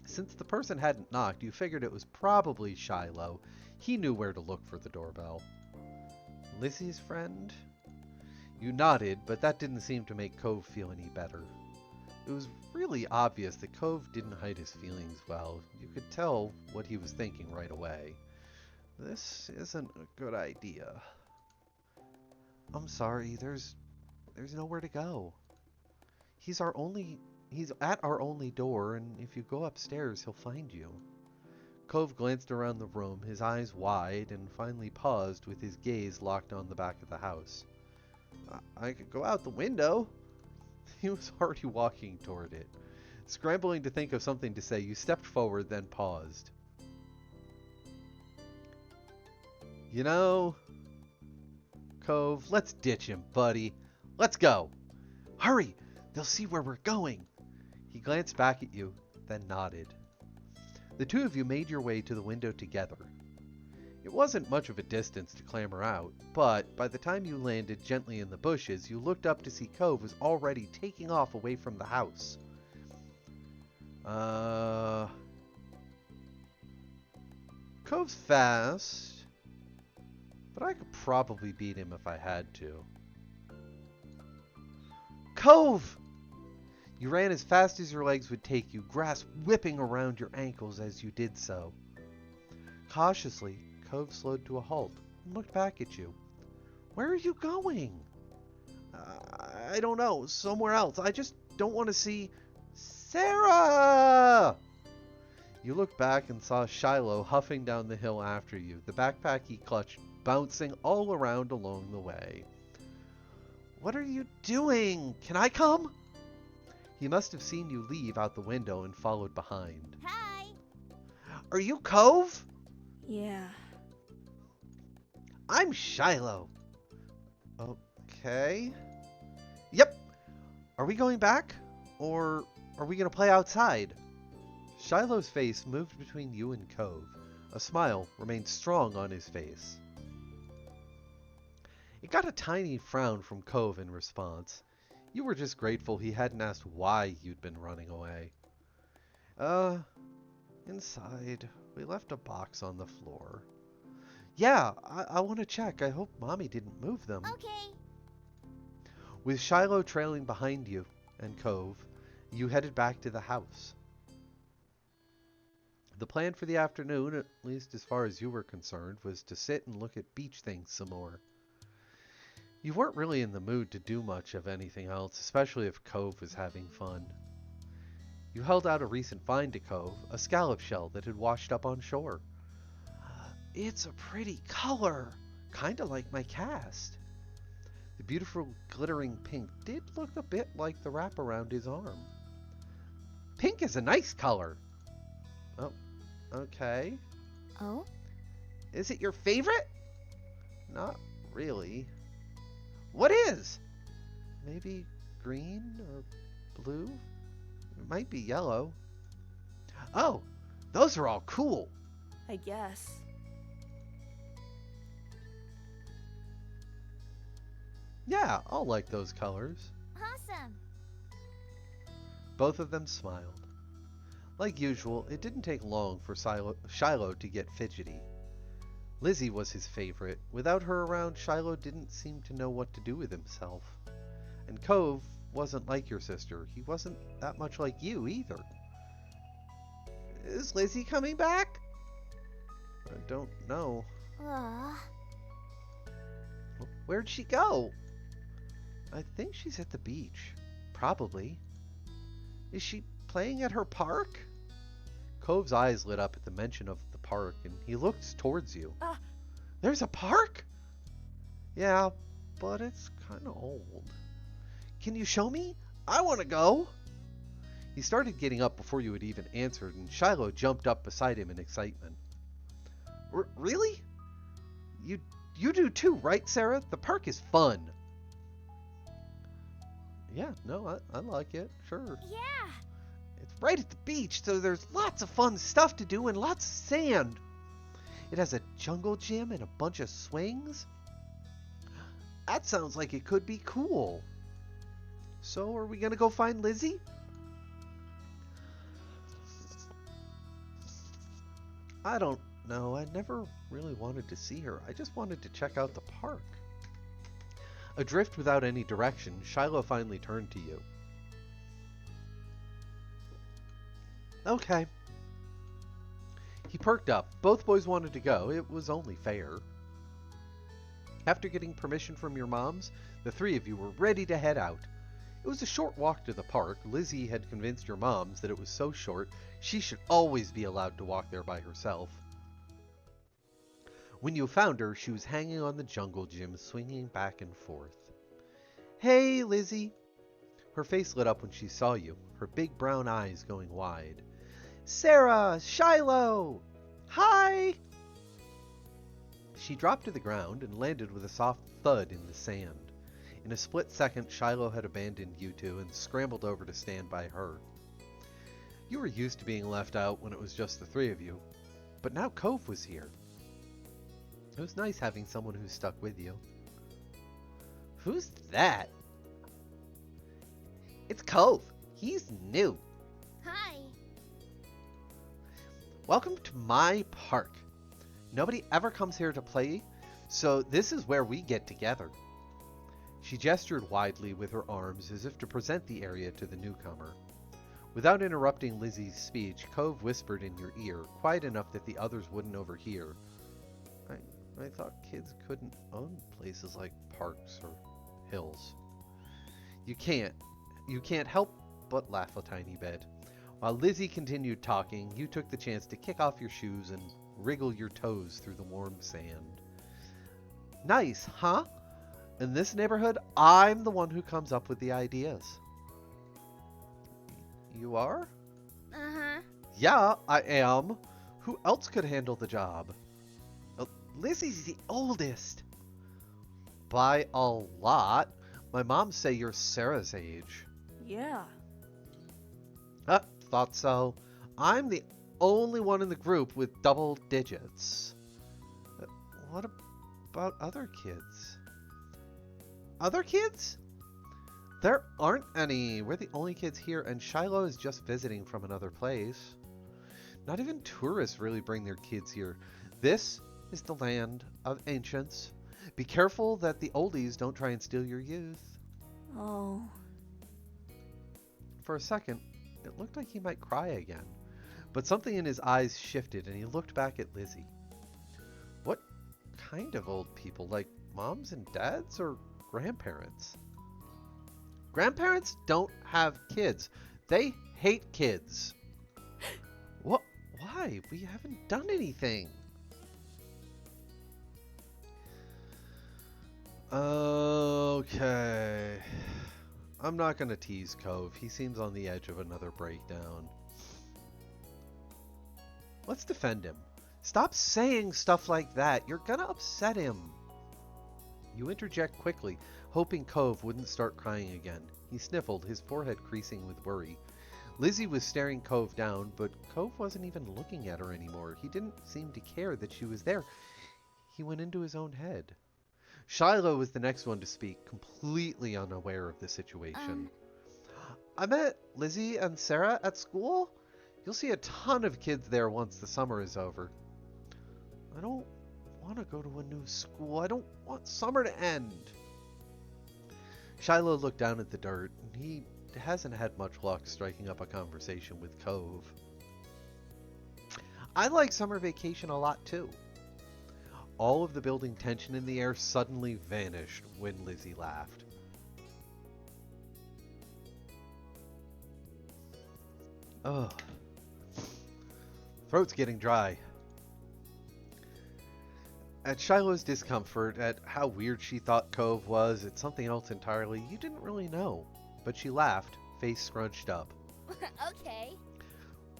Since the person hadn't knocked, you figured it was probably Shiloh. He knew where to look for the doorbell. Lizzie's friend? You nodded, but that didn't seem to make Cove feel any better. It was really obvious that Cove didn't hide his feelings well. You could tell what he was thinking right away. This isn't a good idea. I'm sorry, there's nowhere to go. He's at our only door, and if you go upstairs, he'll find you. Cove glanced around the room, his eyes wide, and finally paused with his gaze locked on the back of the house. I could go out the window. He was already walking toward it. Scrambling to think of something to say, you stepped forward, then paused. You know, Cove, let's ditch him, buddy. Let's go. Hurry! They'll see where we're going. He glanced back at you, then nodded. The two of you made your way to the window together. It wasn't much of a distance to clamber out, but by the time you landed gently in the bushes, you looked up to see Cove was already taking off away from the house. Cove's fast, but I could probably beat him if I had to. Cove! You ran as fast as your legs would take you, grass whipping around your ankles as you did so. Cautiously, Cove slowed to a halt and looked back at you. Where are you going? I don't know. Somewhere else. I just don't want to see... Sarah! You looked back and saw Shiloh huffing down the hill after you, the backpack he clutched bouncing all around along the way. What are you doing? Can I come? He must have seen you leave out the window and followed behind. Hi. Are you Cove? Yeah. I'm Shiloh. Okay. Yep. Are we going back? Or are we going to play outside? Shiloh's face moved between you and Cove. A smile remained strong on his face. It got a tiny frown from Cove in response. You were just grateful he hadn't asked why you'd been running away. Inside. We left a box on the floor. Yeah, I want to check. I hope Mommy didn't move them. Okay. With Shiloh trailing behind you and Cove, you headed back to the house. The plan for the afternoon, at least as far as you were concerned, was to sit and look at beach things some more. You weren't really in the mood to do much of anything else, especially if Cove was having fun. You held out a recent find to Cove, a scallop shell that had washed up on shore. It's a pretty color, kinda like my cast. The beautiful glittering pink did look a bit like the wrap around his arm. Pink is a nice color. Oh, okay. Oh? Is it your favorite? Not really. What is? Maybe green or blue? It might be yellow. Oh, those are all cool. I guess. Yeah, I'll like those colors. Awesome. Both of them smiled. Like usual, it didn't take long for Shiloh to get fidgety. Lizzie was his favorite. Without her around, Shiloh didn't seem to know what to do with himself. And Cove wasn't like your sister. He wasn't that much like you either. Is Lizzie coming back? I don't know. Where'd she go? I think she's at the beach. Probably. Is she playing at her park? Cove's eyes lit up at the mention of the park, and he looked towards you. There's a park? Yeah, but it's kind of old. Can you show me? I want to go. He started getting up before you had even answered, and Shiloh jumped up beside him in excitement. Really? You do too, right, Sarah? The park is fun. Yeah, no, I like it, sure. Yeah. It's right at the beach, so there's lots of fun stuff to do and lots of sand. It has a jungle gym and a bunch of swings. That sounds like it could be cool. So, are we gonna go find Lizzie? I don't know. I never really wanted to see her. I just wanted to check out the park. Adrift without any direction, Shiloh finally turned to you. Okay. He perked up. Both boys wanted to go. It was only fair. After getting permission from your moms, the three of you were ready to head out. It was a short walk to the park. Lizzie had convinced your moms that it was so short, she should always be allowed to walk there by herself. When you found her, she was hanging on the jungle gym, swinging back and forth. Hey, Lizzie! Her face lit up when she saw you, her big brown eyes going wide. Sarah! Shiloh! Hi! She dropped to the ground and landed with a soft thud in the sand. In a split second, Shiloh had abandoned you two and scrambled over to stand by her. You were used to being left out when it was just the three of you, but now Cove was here. It was nice having someone who stuck with you. Who's that? It's Cove. He's new. Hi. Welcome to my park. Nobody ever comes here to play, so this is where we get together. She gestured widely with her arms as if to present the area to the newcomer. Without interrupting Lizzie's speech, Cove whispered in your ear, quiet enough that the others wouldn't overhear. I thought kids couldn't own places like parks or hills. You can't help but laugh a tiny bit. While Lizzie continued talking, you took the chance to kick off your shoes and wriggle your toes through the warm sand. Nice, huh? In this neighborhood, I'm the one who comes up with the ideas. You are? Uh-huh. Yeah, I am. Who else could handle the job? Lizzie's the oldest. By a lot. My mom say you're Sarah's age. Yeah. Thought so. I'm the only one in the group with double digits. What about other kids? Other kids? There aren't any. We're the only kids here, and Shiloh is just visiting from another place. Not even tourists really bring their kids here. This is the land of ancients. Be careful that the oldies don't try and steal your youth. Oh. For a second, it looked like he might cry again. But something in his eyes shifted, and he looked back at Lizzie. What kind of old people? Like moms and dads or grandparents? Grandparents don't have kids. They hate kids. What? Why? We haven't done anything. Okay. I'm not going to tease Cove. He seems on the edge of another breakdown. Let's defend him. Stop saying stuff like that. You're going to upset him. You interject quickly, hoping Cove wouldn't start crying again. He sniffled, his forehead creasing with worry. Lizzie was staring Cove down, but Cove wasn't even looking at her anymore. He didn't seem to care that she was there. He went into his own head. Shiloh was the next one to speak, completely unaware of the situation. I met Lizzie and Sarah at school. You'll see a ton of kids there once the summer is over. I don't want to go to a new school. I don't want summer to end. Shiloh looked down at the dirt. He hasn't had much luck striking up a conversation with Cove. I like summer vacation a lot too. All of the building tension in the air suddenly vanished when Lizzie laughed. Ugh. Throat's getting dry. At Shiloh's discomfort, at how weird she thought Cove was, at something else entirely, you didn't really know. But she laughed, face scrunched up. Okay.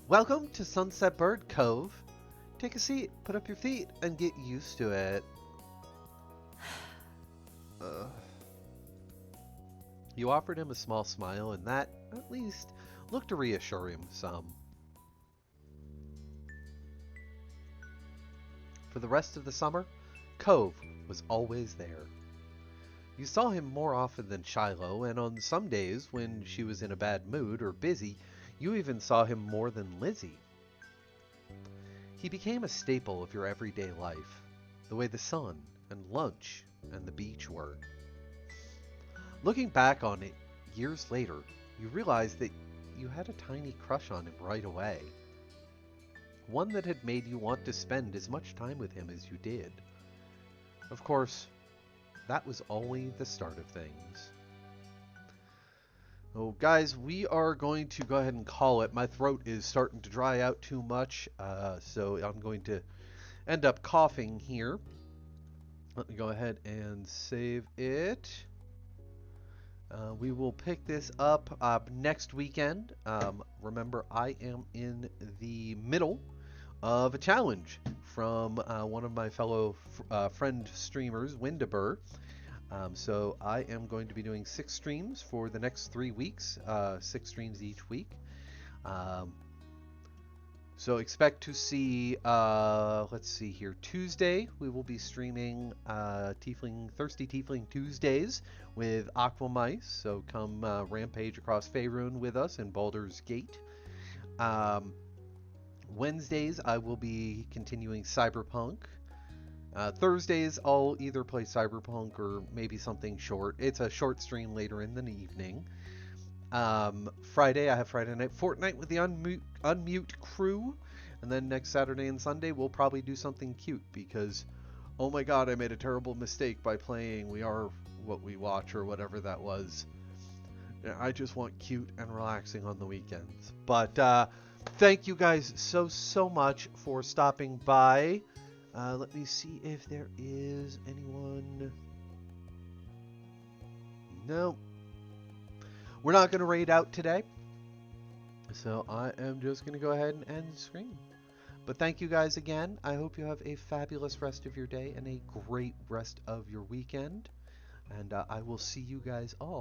Welcome to Sunset Bird Cove. Take a seat, put up your feet, and get used to it. You offered him a small smile, and that, at least, looked to reassure him some. For the rest of the summer, Cove was always there. You saw him more often than Shiloh, and on some days when she was in a bad mood or busy, you even saw him more than Lizzie. He became a staple of your everyday life, the way the sun and lunch and the beach were. Looking back on it years later, you realize that you had a tiny crush on him right away. One that had made you want to spend as much time with him as you did. Of course, that was only the start of things. Oh, guys, we are going to go ahead and call it. My throat is starting to dry out too much, so I'm going to end up coughing here. Let me go ahead and save it. We will pick this up next weekend. Remember, I am in the middle of a challenge from one of my fellow friend streamers, Windaber. So I am going to be doing 6 streams for the next 3 weeks, 6 streams each week. So expect to see, let's see here, Tuesday we will be streaming Thirsty Tiefling Tuesdays with Aquamice. So come rampage across Faerun with us in Baldur's Gate. Wednesdays I will be continuing Cyberpunk. Thursdays I'll either play Cyberpunk or maybe something short. It's a short stream later in the evening. Friday I have Friday Night Fortnite with the Unmute crew. And then next Saturday and Sunday we'll probably do something cute because, oh my god, I made a terrible mistake by playing We Are What We Watch or whatever that was. I just want cute and relaxing on the weekends. But thank you guys so much for stopping by. Let me see if there is anyone. No. We're not going to raid out today. So I am just going to go ahead and end the stream. But thank you guys again. I hope you have a fabulous rest of your day and a great rest of your weekend. And I will see you guys all